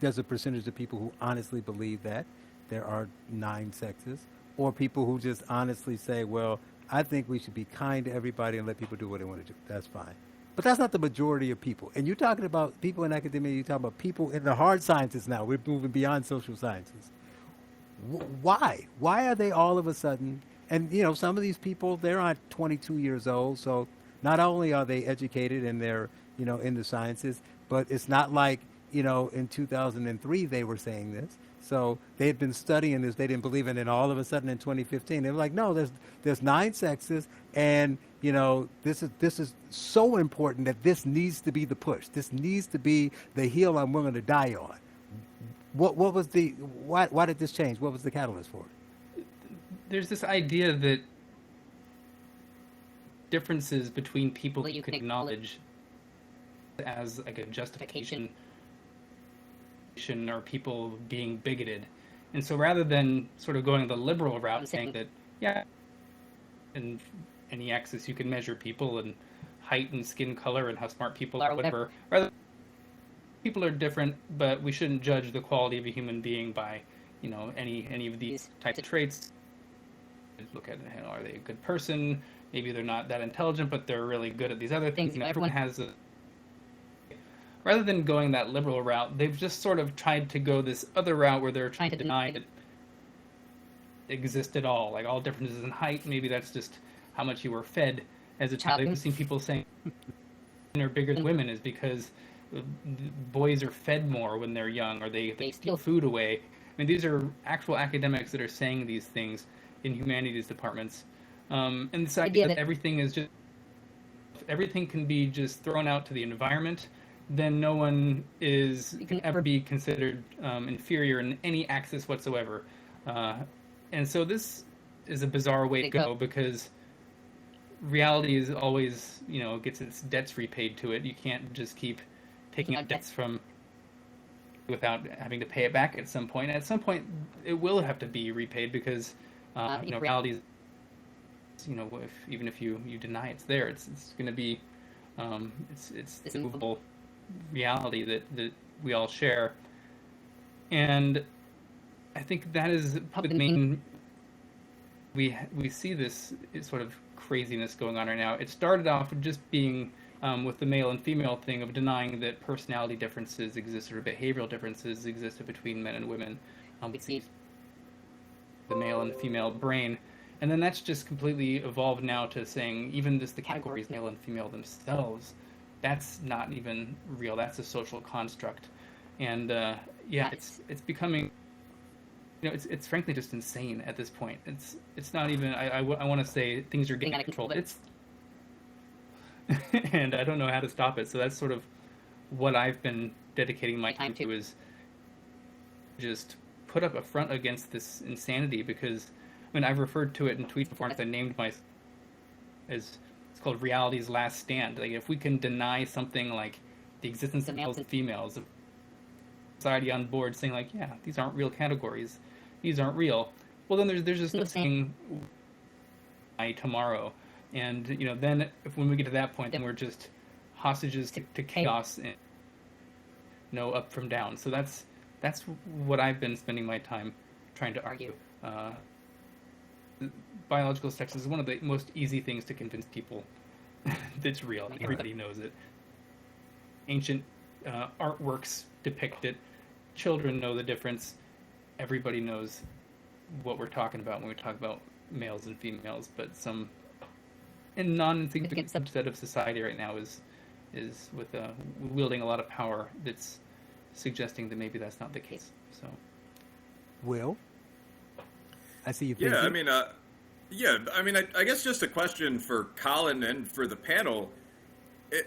There's a percentage of people who honestly believe that there are 9 sexes, or people who just honestly say, well, I think we should be kind to everybody and let people do what they want to do. That's fine. But that's not the majority of people. And you're talking about people in academia, you're talking about people in the hard sciences now. We're moving beyond social sciences. Why? Why are they all of a sudden, and you know, some of these people, they're not 22 years old, so not only are they educated and they're, you know, in the sciences, but it's not like, you know, in 2003 they were saying this. So they had been studying this, they didn't believe it, and all of a sudden in 2015 they were like, no, there's 9 sexes, and you know, this is so important that this needs to be the push. This needs to be the hill I'm willing to die on. What was the why did this change? What was the catalyst for it? There's this idea that differences between people that you can acknowledge as like a justification or people being bigoted. And so rather than sort of going the liberal route and saying that, yeah, in any axis you can measure people and height and skin color and how smart people are, whatever, rather people are different, but we shouldn't judge the quality of a human being by, you know, any of these types of traits. Look at, you know, are they a good person? Maybe they're not that intelligent, but they're really good at these other things. You know, everyone has a... Rather than going that liberal route, they've just sort of tried to go this other route where they're trying to deny it exists at all. Like all differences in height, maybe that's just how much you were fed as a child. I've seen people saying men are bigger than women is because boys are fed more when they're young, or they steal food away. I mean, these are actual academics that are saying these things in humanities departments. And this idea that everything can be just thrown out to the environment, then no one can ever be considered inferior in any axis whatsoever. And so this is a bizarre way to go, because reality is always, you know, gets its debts repaid to it. You can't just keep taking out debts from without having to pay it back at some point. At some point, it will have to be repaid because, you know, reality is, you know, even if you deny it's there, it's going to be, it's this immovable reality that we all share. And I think that is probably the main, we see this sort of craziness going on right now. It started off just being with the male and female thing of denying that personality differences exist or behavioral differences existed between men and women. We see the male and female brain. And then that's just completely evolved now to saying even just the categories male and female themselves, that's not even real. That's a social construct. And yeah, it's becoming, you know, it's frankly just insane at this point. It's not even, I want to say things are getting out of control. It's and I don't know how to stop it. So that's sort of what I've been dedicating my time to, is just put up a front against this insanity, because I mean, I've referred to it in tweets before, and I named my as it's called reality's last stand. Like, if we can deny something like the existence of males and females, society on board saying like, yeah, these aren't real categories, these aren't real, well then there's just no saying tomorrow. And you know, then when we get to that point, then we're just hostages to chaos and no up from down. So that's what I've been spending my time trying to argue. Biological sex is one of the most easy things to convince people that's real. Everybody knows it. Ancient artworks depict it. Children know the difference. everybody knows what we're talking about when we talk about males and females, but some non-insignificant subset of society right now is with wielding a lot of power that's suggesting that maybe that's not the case. So, Will, I see you. Yeah, I guess just a question for Colin and for the panel.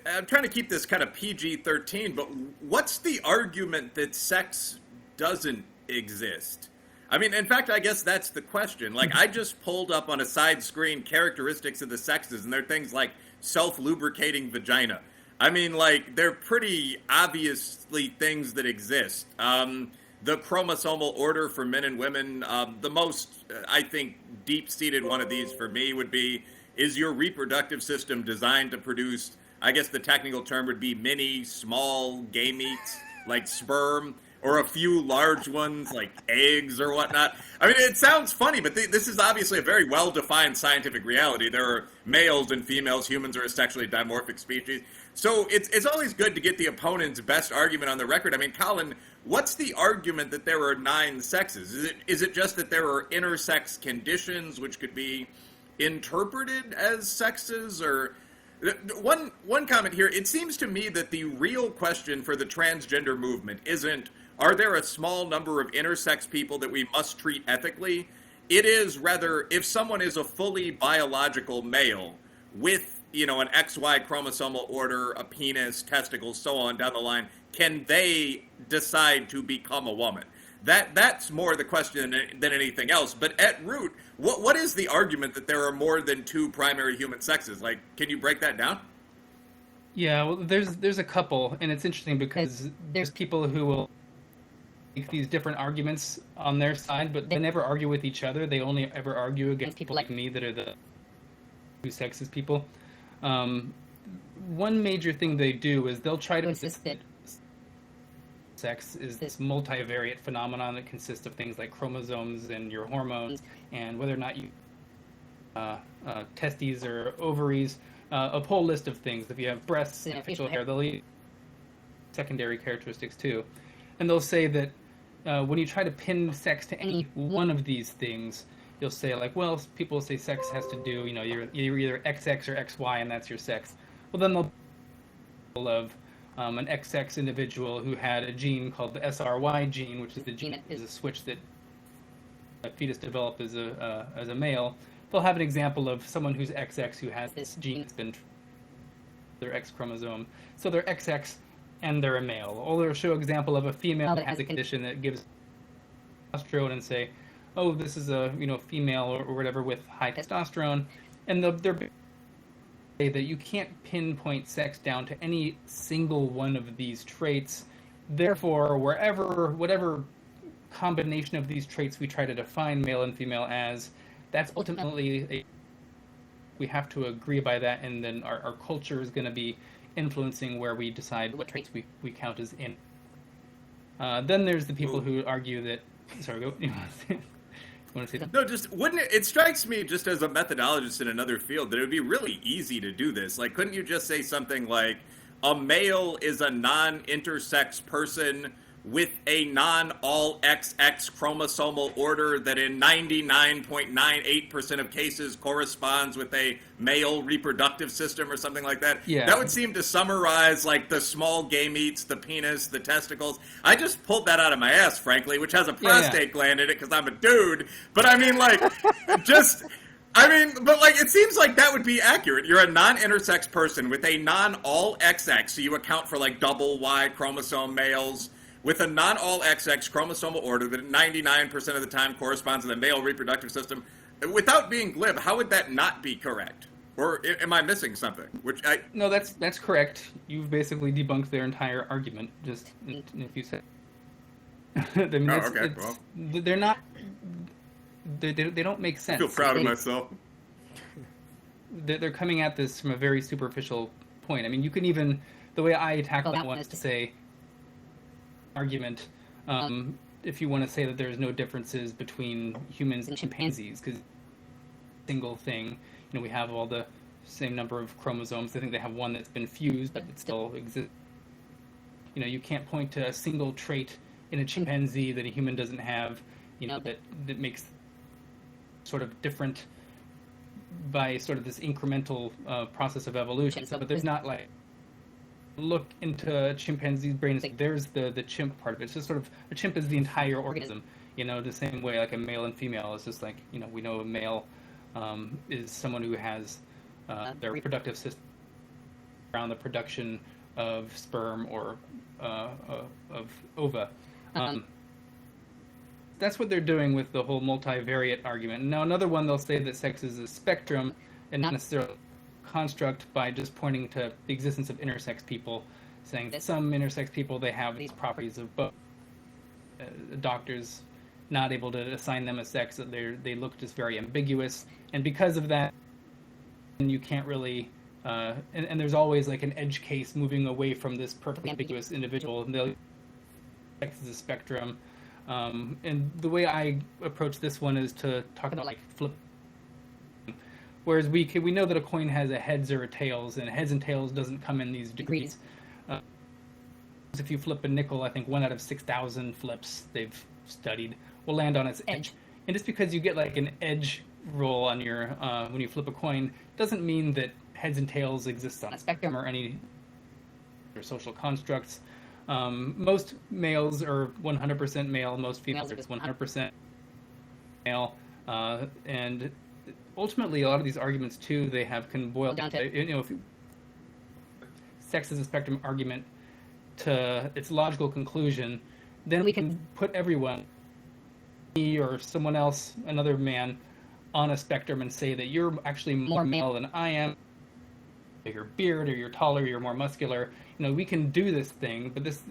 I'm trying to keep this kind of PG-13, but what's the argument that sex doesn't exist? I mean, in fact, I guess that's the question. Like, I just pulled up on a side screen characteristics of the sexes, and they're things like self-lubricating vagina. I mean, like, they're pretty obviously things that exist. The chromosomal order for men and women, the most, I think, deep-seated one of these for me would be, is your reproductive system designed to produce, I guess the technical term would be many small gametes, like sperm, or a few large ones, like eggs or whatnot. I mean, it sounds funny, but this is obviously a very well-defined scientific reality. There are males and females. Humans are a sexually dimorphic species. So it's always good to get the opponent's best argument on the record. I mean, Colin, what's the argument that there are 9 sexes? Is it just that there are intersex conditions which could be interpreted as sexes? Or one comment here, it seems to me that the real question for the transgender movement isn't, are there a small number of intersex people that we must treat ethically? It is rather, if someone is a fully biological male with, an XY chromosomal order, a penis, testicles, so on down the line, can they decide to become a woman? That's more the question than anything else. But at root, what is the argument that there are more than 2 primary human sexes? Like, can you break that down? Yeah, well, there's a couple, and it's interesting because there's people who will make these different arguments on their side, but they never argue with each other. They only ever argue against people like me that are the 2 sexes people. One major thing they do is they'll try to insist that sex is this multivariate phenomenon that consists of things like chromosomes and your hormones, and whether or not you testes or ovaries, a whole list of things. If you have breasts and facial hair, they'll eat secondary characteristics too. And they'll say that when you try to pin sex to any one of these things, you'll say, like, well, people say sex has to do, you're either XX or XY, and that's your sex. Well, then they'll have an XX individual who had a gene called the SRY gene, which is the gene that is a switch that a fetus developed as a male. They'll have an example of someone who's XX who has this gene that's been their X chromosome. So they're XX and they're a male. Or they'll show an example of a female that has a condition that gives testosterone and say, oh, this is a female or whatever with high testosterone, and they're say that you can't pinpoint sex down to any single one of these traits. Therefore, whatever combination of these traits we try to define male and female as, that's ultimately we have to agree by that, and then our culture is going to be influencing where we decide what traits we count as in. Then there's the people who argue that. Sorry, go. You want to say that? No, just wouldn't it strikes me just as a methodologist in another field that it would be really easy to do this. Like, couldn't you just say something like, a male is a non-intersex person with a non-all XX chromosomal order that in 99.98% of cases corresponds with a male reproductive system or something like that. Yeah. That would seem to summarize, like, the small gametes, the penis, the testicles. I just pulled that out of my ass, frankly, which has a prostate gland in it because I'm a dude. But I mean, like, it seems like that would be accurate. You're a non-intersex person with a non-all XX, so you account for, like, double Y chromosome males with a non-all XX chromosomal order that 99% of the time corresponds to the male reproductive system. Without being glib, how would that not be correct? Or am I missing something? No, that's correct. You've basically debunked their entire argument. Just if you said, I mean, okay. Well, they're not. They don't make sense. I feel proud of myself. They're coming at this from a very superficial point. I mean, you can even, the way I tackle that one is to say, argument, if you want to say that there's no differences between humans and chimpanzees, because single thing, we have all the same number of chromosomes. I think they have one that's been fused, but it still exists. You can't point to a single trait in a chimpanzee that a human doesn't have, that makes sort of different by sort of this incremental process of evolution. But there's not like look into a chimpanzee's brain and say there's the chimp part of it. It's just sort of a chimp is the entire organism. The same way like a male and female is just like we know a male is someone who has their reproductive system around the production of sperm or of ova. That's what they're doing with the whole multivariate argument. Now, another one, they'll say that sex is a spectrum and not necessarily a construct by just pointing to the existence of intersex people, saying that some intersex people, they have these properties of both. Doctors not able to assign them a sex, that they look just very ambiguous. And because of that, you can't really... and there's always like an edge case moving away from this perfectly ambiguous individual. And they'll sex is a spectrum. And the way I approach this one is to talk about like flip. Whereas we know that a coin has a heads or a tails, and heads and tails doesn't come in these degrees. If you flip a nickel, I think 1 out of 6,000 flips they've studied will land on its edge. And just because you get like an edge roll on your when you flip a coin doesn't mean that heads and tails exist on a spectrum or any social constructs. Most males are 100% male. Most females are just 100% male. And ultimately, a lot of these arguments too, they can boil down to if sex is a spectrum argument to its logical conclusion, then we can put everyone, me or someone else, another man, on a spectrum and say that you're actually more male than I am. Your beard, or you're taller, you're more muscular. We can do this thing, but this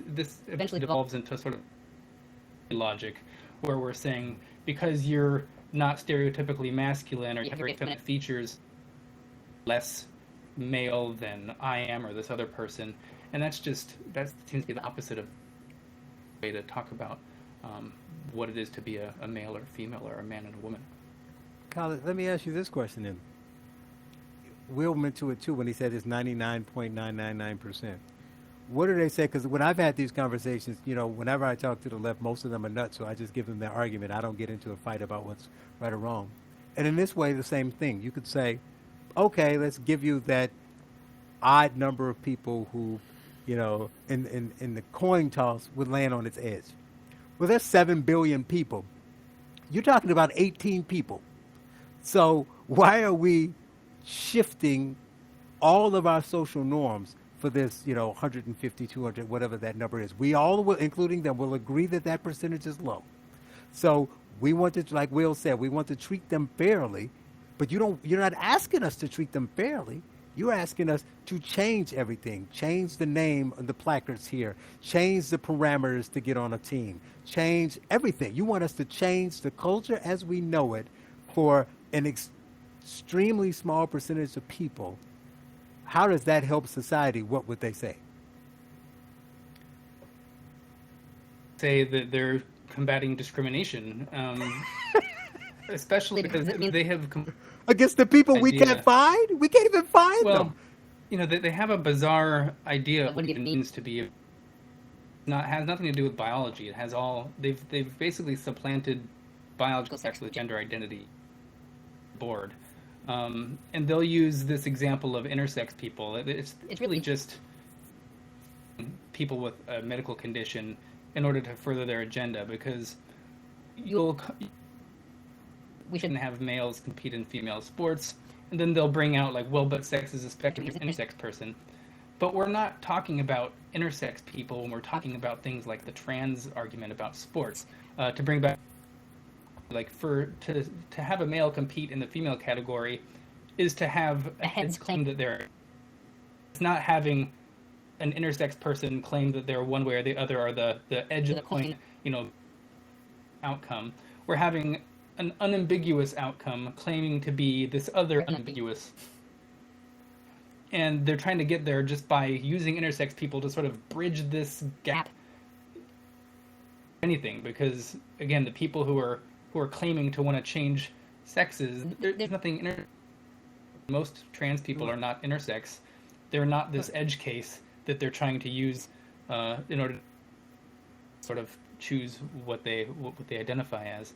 eventually devolves into sort of logic, where we're saying because you're not stereotypically masculine or you have very feminine features, less male than I am or this other person, and that seems to be the opposite of the way to talk about what it is to be a male or female or a man and a woman. Colin, let me ask you this question then. Will went to it too when he said it's 99.999%. What do they say? Because when I've had these conversations, whenever I talk to the left, most of them are nuts, so I just give them their argument. I don't get into a fight about what's right or wrong. And in this way, the same thing. You could say, okay, let's give you that odd number of people who, in the coin toss would land on its edge. Well, there's 7 billion people. You're talking about 18 people. So why are we shifting all of our social norms for this, 150, 200, whatever that number is? We all will, including them, will agree that percentage is low. So we want to, like Will said, we want to treat them fairly, but you're not asking us to treat them fairly. You're asking us to change everything, change the name of the placards here, change the parameters to get on a team, change everything. You want us to change the culture as we know it for an extremely small percentage of people. How does that help society? What would they say? Say that they're combating discrimination, especially because they have against the people we can't find. We can't even find them. They have a bizarre idea of what it means to be. Has nothing to do with biology. It has all. They've basically supplanted biological sex with gender identity. Board. And they'll use this example of intersex people. It's really just people with a medical condition in order to further their agenda, because we shouldn't have males compete in female sports, and then they'll bring out but sex is a spectrum, you're an intersex person. But we're not talking about intersex people when we're talking about things like the trans argument about sports. To bring back, to have a male compete in the female category is to have a heads claim that they're. It's not having an intersex person claim that they're one way or the other, or the edge of the coin, outcome. We're having an unambiguous outcome claiming to be this other unambiguous. And they're trying to get there just by using intersex people to sort of bridge this gap. Anything, because again, the people who are claiming to want to change sexes, there's nothing. Most trans people are not intersex. They're not this edge case that they're trying to use in order to sort of choose what they identify as.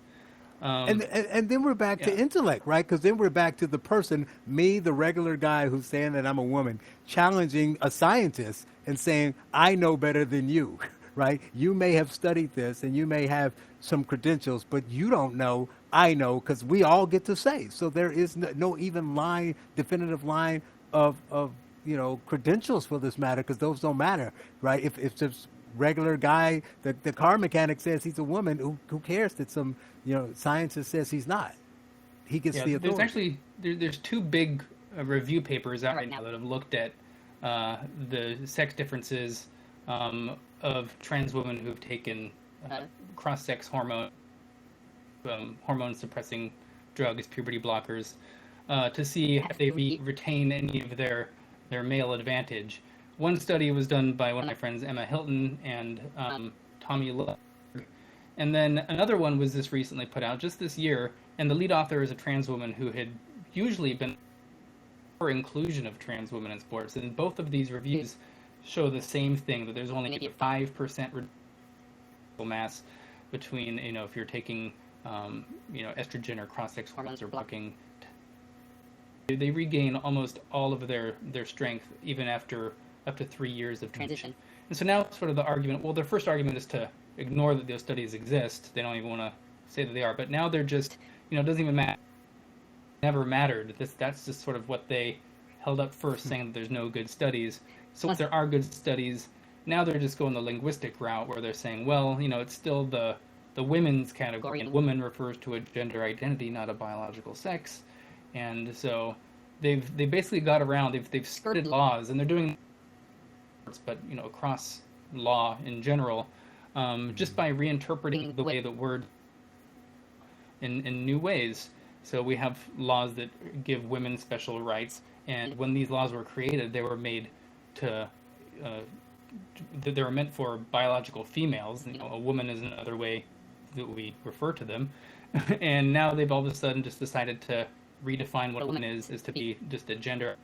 And then we're back to Yeah. intellect, right? Because then we're back to the person, me, the regular guy who's saying that I'm a woman, challenging a scientist and saying, I know better than you, right? You may have studied this and you may have some credentials, but you don't know. I know, because we all get to say. So there is no even line, definitive line of credentials for this matter, because those don't matter, right? If this regular guy, the car mechanic says he's a woman, who cares that some scientist says he's not? He gets Yeah, the there's authority. actually there's two big review papers out right now that have looked at the sex differences of trans women who've taken cross-sex hormone suppressing drugs, puberty blockers, to see if they retain any of their male advantage. One study was done by one of my friends, Emma Hilton, and Tommy Lug. And then another one was just recently put out, just this year, and the lead author is a trans woman who had usually been for inclusion of trans women in sports. And both of these reviews show the same thing, that there's only maybe a 5% mass between, if you're taking, estrogen or cross-sex hormones or blocking. They regain almost all of their strength even after up to 3 years of transition. And so now sort of the argument, well, their first argument is to ignore that those studies exist. They don't even want to say that they are. But now they're just, it doesn't even matter. Never mattered. That's just sort of what they held up first, saying that there's no good studies. So once there are good studies, now they're just going the linguistic route where they're saying, well, it's still the women's category, and woman refers to a gender identity, not a biological sex. And so they basically got around. They've skirted laws, and they're doing, but across law in general, just by reinterpreting the way the word in new ways. So we have laws that give women special rights, and when these laws were created, they were made to they were meant for biological females. A woman is another way that we refer to them, and now they've all of a sudden just decided to redefine what a woman is to be just a gender,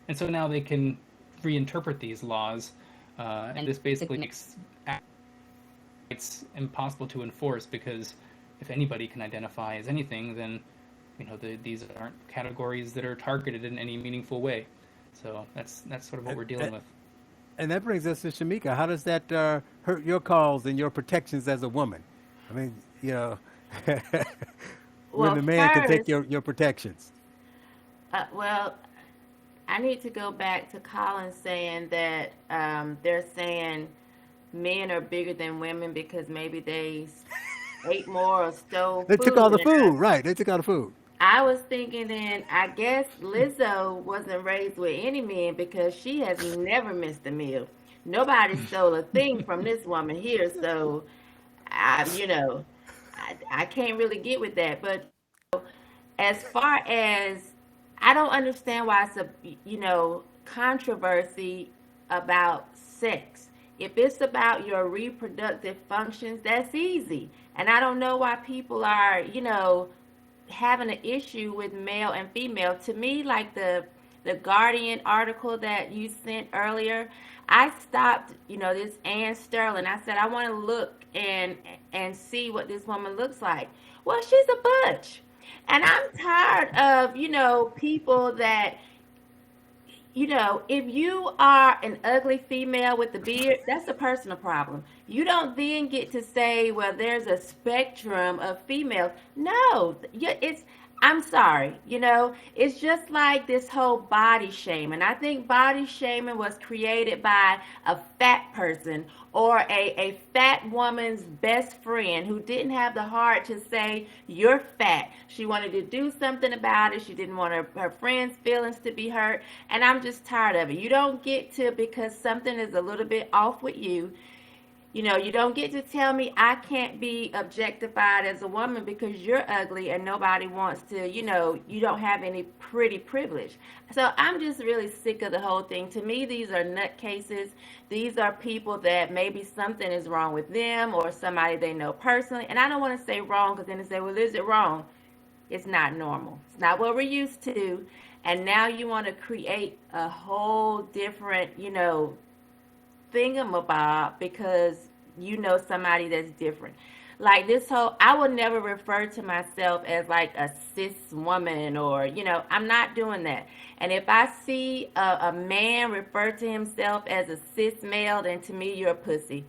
and so now they can reinterpret these laws, and this basically makes it's impossible to enforce, because if anybody can identify as anything, then these aren't categories that are targeted in any meaningful way. So that's sort of what we're dealing with. And that brings us to Shamika. How does that hurt your cause and your protections as a woman? I mean, when Well, the man can take first, your protections. well, I need to go back to Colin saying that they're saying men are bigger than women because maybe they ate more or stole They took all food. the food, right? They took all the food. I was thinking then, I guess Lizzo wasn't raised with any men because she has never missed a meal. Nobody stole a thing from this woman here, so I, you know, I can't really get with that. But as far as I don't understand why it's a controversy about sex. If it's about your reproductive functions, that's easy. And I don't know why people are, having an issue with male and female. To me, like the Guardian article that you sent earlier, I stopped, this Ann Sterling. I said I want to look and see what this woman looks like. Well, she's a butch. And I'm tired of, people that if you are an ugly female with a beard, that's a personal problem. You don't then get to say, well, there's a spectrum of females. No, I'm sorry, it's just like this whole body shaming. I think body shaming was created by a fat person or a fat woman's best friend who didn't have the heart to say, you're fat. She wanted to do something about it. She didn't want her friends' feelings to be hurt. And I'm just tired of it. You don't get to, because something is a little bit off with you, you don't get to tell me I can't be objectified as a woman because you're ugly and nobody wants to, you don't have any pretty privilege. So I'm just really sick of the whole thing. To me, these are nutcases. These are people that maybe something is wrong with them or somebody they know personally. And I don't want to say wrong because then they say, well, is it wrong? It's not normal. It's not what we're used to. And now you want to create a whole different, thingamabob because you know somebody that's different. Like this whole, I would never refer to myself as like a cis woman, or, I'm not doing that. And if I see a man refer to himself as a cis male, then to me, you're a pussy.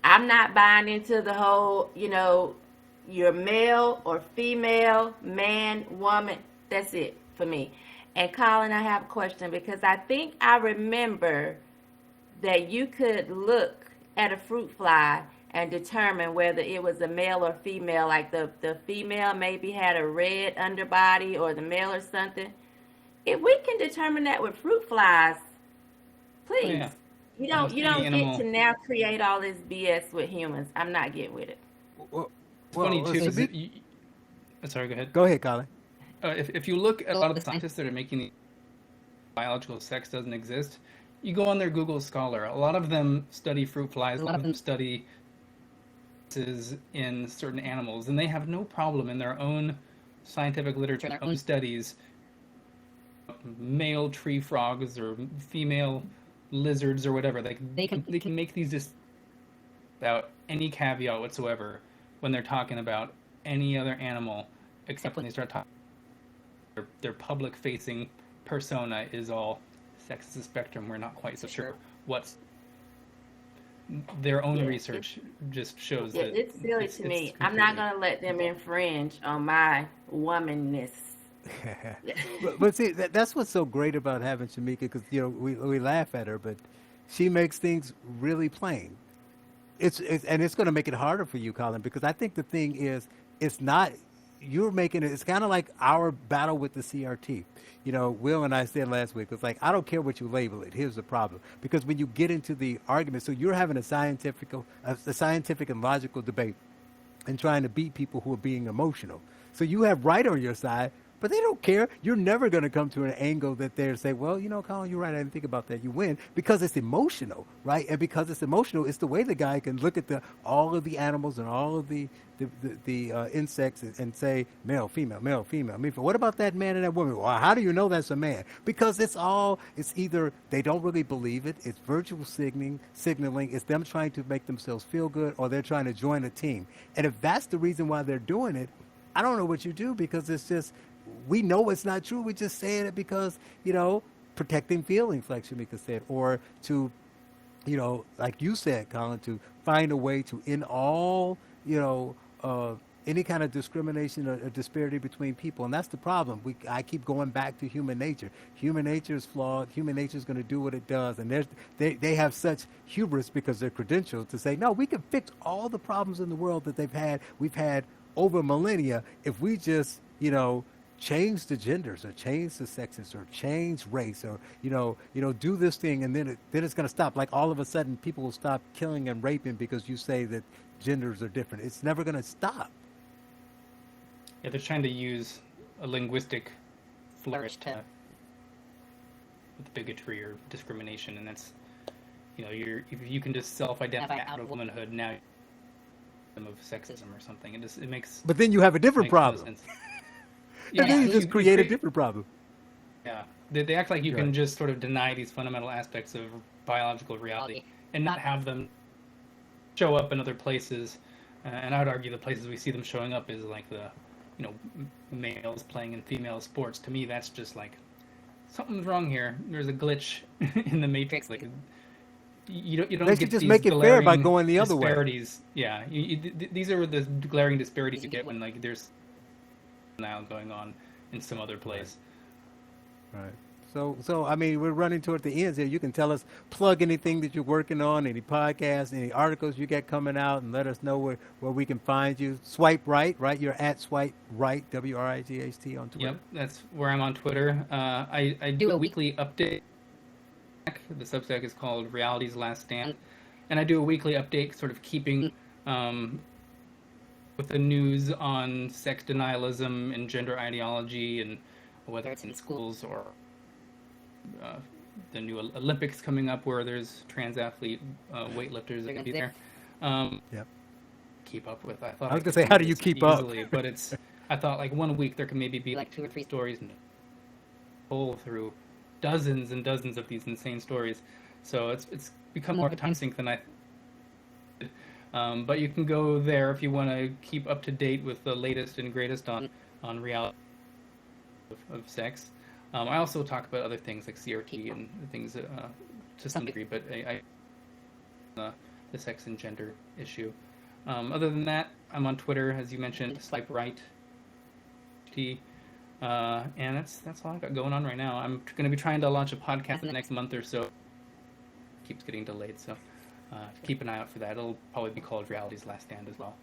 I'm not buying into the whole, you're male or female, man, woman. That's it for me. And Colin, I have a question, because I think I remember that you could look at a fruit fly and determine whether it was a male or female. Like the female maybe had a red underbody, or the male or something. If we can determine that with fruit flies, Oh, please. yeah. You Almost don't you any don't get animal. to now create all this BS with humans. I'm not getting with it. Well, It's funny too. Is Sabik, sorry, go ahead. go ahead, Colin. If you look at a lot of the scientists that are making the biological sex doesn't exist, you go on their Google Scholar. A lot of them study fruit flies. A lot of them study in certain animals, and they have no problem in their own scientific literature, their own studies, male tree frogs or female lizards or whatever. Like they can make these just without any caveat whatsoever when they're talking about any other animal, except when they start talking. Their public-facing persona is all sex is a spectrum. We're not quite so sure what's their own research just shows that it's silly to me. I'm not gonna let them infringe on my womanness. But see, that's what's so great about having Shamika, because we laugh at her, but she makes things really plain. And it's going to make it harder for you, Colin, because I think the thing is, it's not you're making it. It's kind of like our battle with the CRT. Will and I said last week, it's like, I don't care what you label it. Here's the problem, because when you get into the argument, so you're having a scientific and logical debate, and trying to beat people who are being emotional. So you have right on your side, but they don't care. You're never going to come to an angle that they're say, well, Colin, you're right. I didn't think about that. You win because it's emotional, right? And because it's emotional, it's the way the guy can look at all of the animals and all of the insects and say male, female, male, female. I mean, what about that man and that woman? Well, how do you know that's a man? Because it's either they don't really believe it. It's virtual signaling. It's them trying to make themselves feel good, or they're trying to join a team. And if that's the reason why they're doing it, I don't know what you do, because it's just, we know it's not true. We're just saying it because, protecting feelings, like Shamika said, or to, like you said, Colin, to find a way to end all, any kind of discrimination or disparity between people. And that's the problem. I keep going back to human nature. Human nature is flawed. Human nature is going to do what it does. And they have such hubris, because they're credentialed, to say, no, we can fix all the problems in the world that we've had over millennia, if we just, change the genders, or change the sexes, or change race, or do this thing, and then it's going to stop. Like all of a sudden, people will stop killing and raping because you say that genders are different. It's never going to stop. Yeah, they're trying to use a linguistic flourish with bigotry or discrimination, and that's if you can just self-identify out of womanhood, now of sexism or something. It makes. But then you have a different problem. No sense. And then you just create a different problem. Yeah, they act like you can just sort of deny these fundamental aspects of biological reality and not have them show up in other places. And I would argue the places we see them showing up is like the, males playing in female sports. To me, that's just like, something's wrong here. There's a glitch in the matrix. Like, you don't they get just these make it fair by glaring going the other way. disparities. Yeah, these are the glaring disparities you get when like there's now going on in some other place. Right. So I mean, we're running toward the ends here. You can tell us, plug anything that you're working on, any podcasts, any articles you got coming out, and let us know where we can find you. Swipe Right, right? You're at Swipe Right, WRIGHT on Twitter. Yep, that's where I'm on Twitter. I do a weekly update. The Substack is called Reality's Last Stand, and I do a weekly update, sort of keeping with the news on sex denialism and gender ideology, and whether it's in schools or the new Olympics coming up, where there's trans athlete weightlifters that can be there. Yep. Keep up with. I was gonna say, how do you keep easily, up? But I thought like 1 week there can maybe be like 2 or 3 stories and pull through dozens and dozens of these insane stories. So it's become more time sink than I But you can go there if you want to keep up to date with the latest and greatest on reality of sex. I also talk about other things like CRT and things to some degree, but I the sex and gender issue. Other than that, I'm on Twitter, as you mentioned, Swipe Right. And that's all I got going on right now. I'm going to be trying to launch a podcast in the next month or so. It keeps getting delayed, so keep an eye out for that. It'll probably be called Reality's Last Stand as well.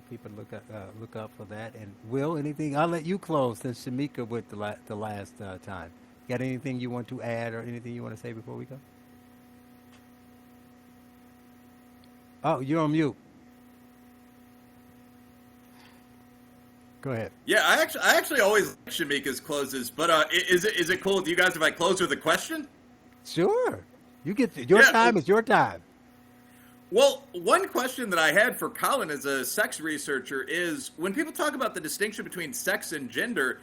People look out for that. And Will, anything? I'll let you close since Shamika went the last time. Got anything you want to add or anything you want to say before we go? Oh, you're on mute. Go ahead. Yeah, I actually always like Shamika's closes, but is it cool with you guys if I close with a question? Sure. You get your time is your time. Well, one question that I had for Colin as a sex researcher is when people talk about the distinction between sex and gender,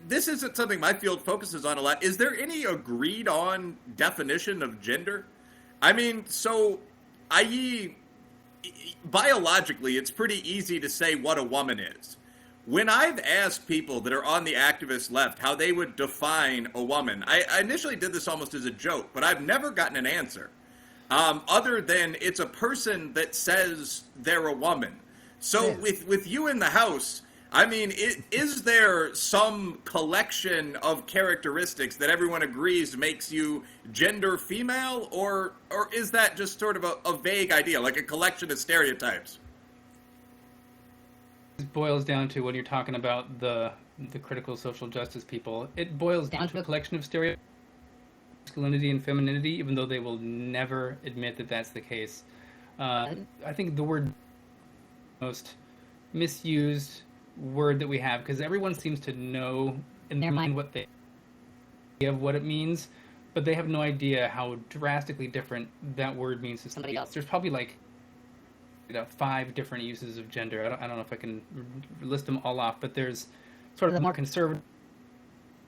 this isn't something my field focuses on a lot. Is there any agreed on definition of gender? I mean, so, i.e., biologically, it's pretty easy to say what a woman is. When I've asked people that are on the activist left how they would define a woman, I initially did this almost as a joke, but I've never gotten an answer. Other than it's a person that says they're a woman. So with you in the house, I mean, is there some collection of characteristics that everyone agrees makes you gender female, or is that just sort of a vague idea, like a collection of stereotypes? It boils down to when you're talking about the critical social justice people, it boils down to a collection of stereotypes. Masculinity and femininity, even though they will never admit that that's the case. I think the word most misused word that we have, because everyone seems to know in their mind what it means, but they have no idea how drastically different that word means to somebody else. There's probably like 5 different uses of gender. I don't know if I can list them all off, but there's sort of the more conservative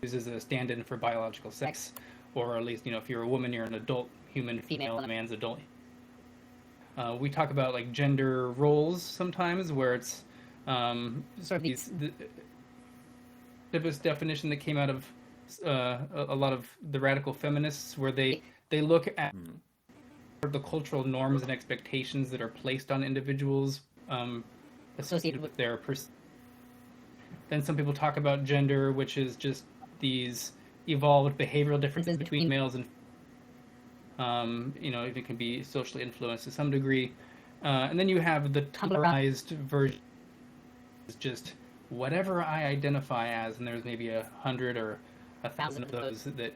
uses a stand-in for biological sex. Or at least, if you're a woman, you're an adult human female, and a man's adult. We talk about like gender roles sometimes, where it's sort of this definition that came out of a lot of the radical feminists, where they look at the cultural norms and expectations that are placed on individuals associated with their Then some people talk about gender, which is just these evolved behavioral differences between males and it can be socially influenced to some degree, and then you have the Tumblrized version, is just whatever I identify as, and there's maybe 100 or 1,000 of those that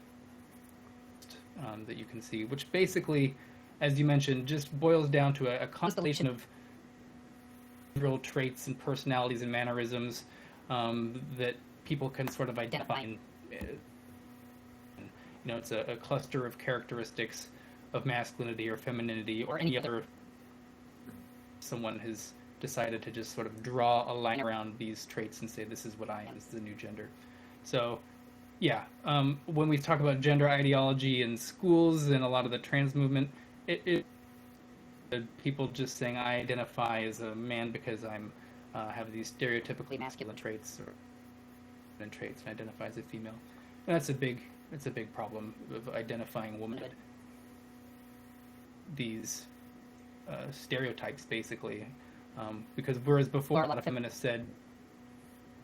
you can see, which basically, as you mentioned, just boils down to a constellation of behavioral traits and personalities and mannerisms that people can sort of identify. It's a cluster of characteristics of masculinity or femininity or any other. Someone has decided to just sort of draw a line around these traits and say, this is what I am, this is the new gender. So, yeah, when we talk about gender ideology in schools and a lot of the trans movement, it people just saying, I identify as a man because I'm have these stereotypically masculine traits and identify as a female. And that's a big problem of identifying womanhood. These stereotypes, basically, because whereas before a lot of feminists said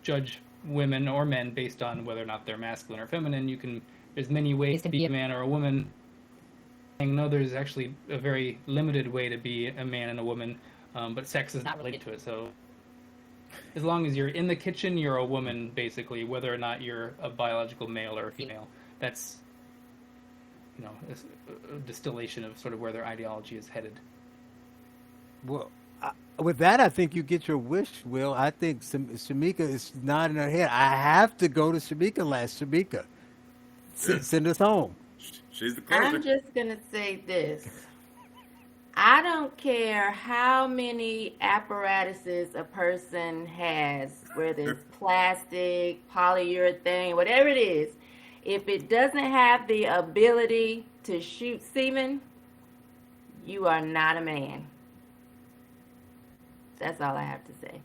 judge women or men based on whether or not they're masculine or feminine, there's many ways to be a man or a woman. No, there's actually a very limited way to be a man and a woman, but sex is not related to it. So as long as you're in the kitchen, you're a woman, basically, whether or not you're a biological male or a female. That's, a distillation of sort of where their ideology is headed. Well, with that, I think you get your wish, Will. I think Shamika is nodding her head. I have to go to Shamika last. Shamika, send us home. She's the closer. I'm just going to say this. I don't care how many apparatuses a person has, whether it's plastic, polyurethane, whatever it is. If it doesn't have the ability to shoot semen, you are not a man. That's all I have to say.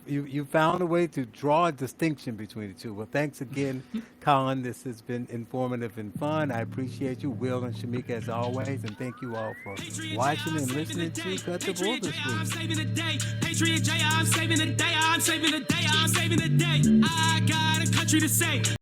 You found a way to draw a distinction between the two. Well, thanks again, Colin. This has been informative and fun. I appreciate you, Will and Shamika, as always, and thank you all for watching and listening to Cut the Bull this I'm week. saving the day. Patriot J, I'm saving the day. I'm saving the day. I'm saving the day. I got a country to save.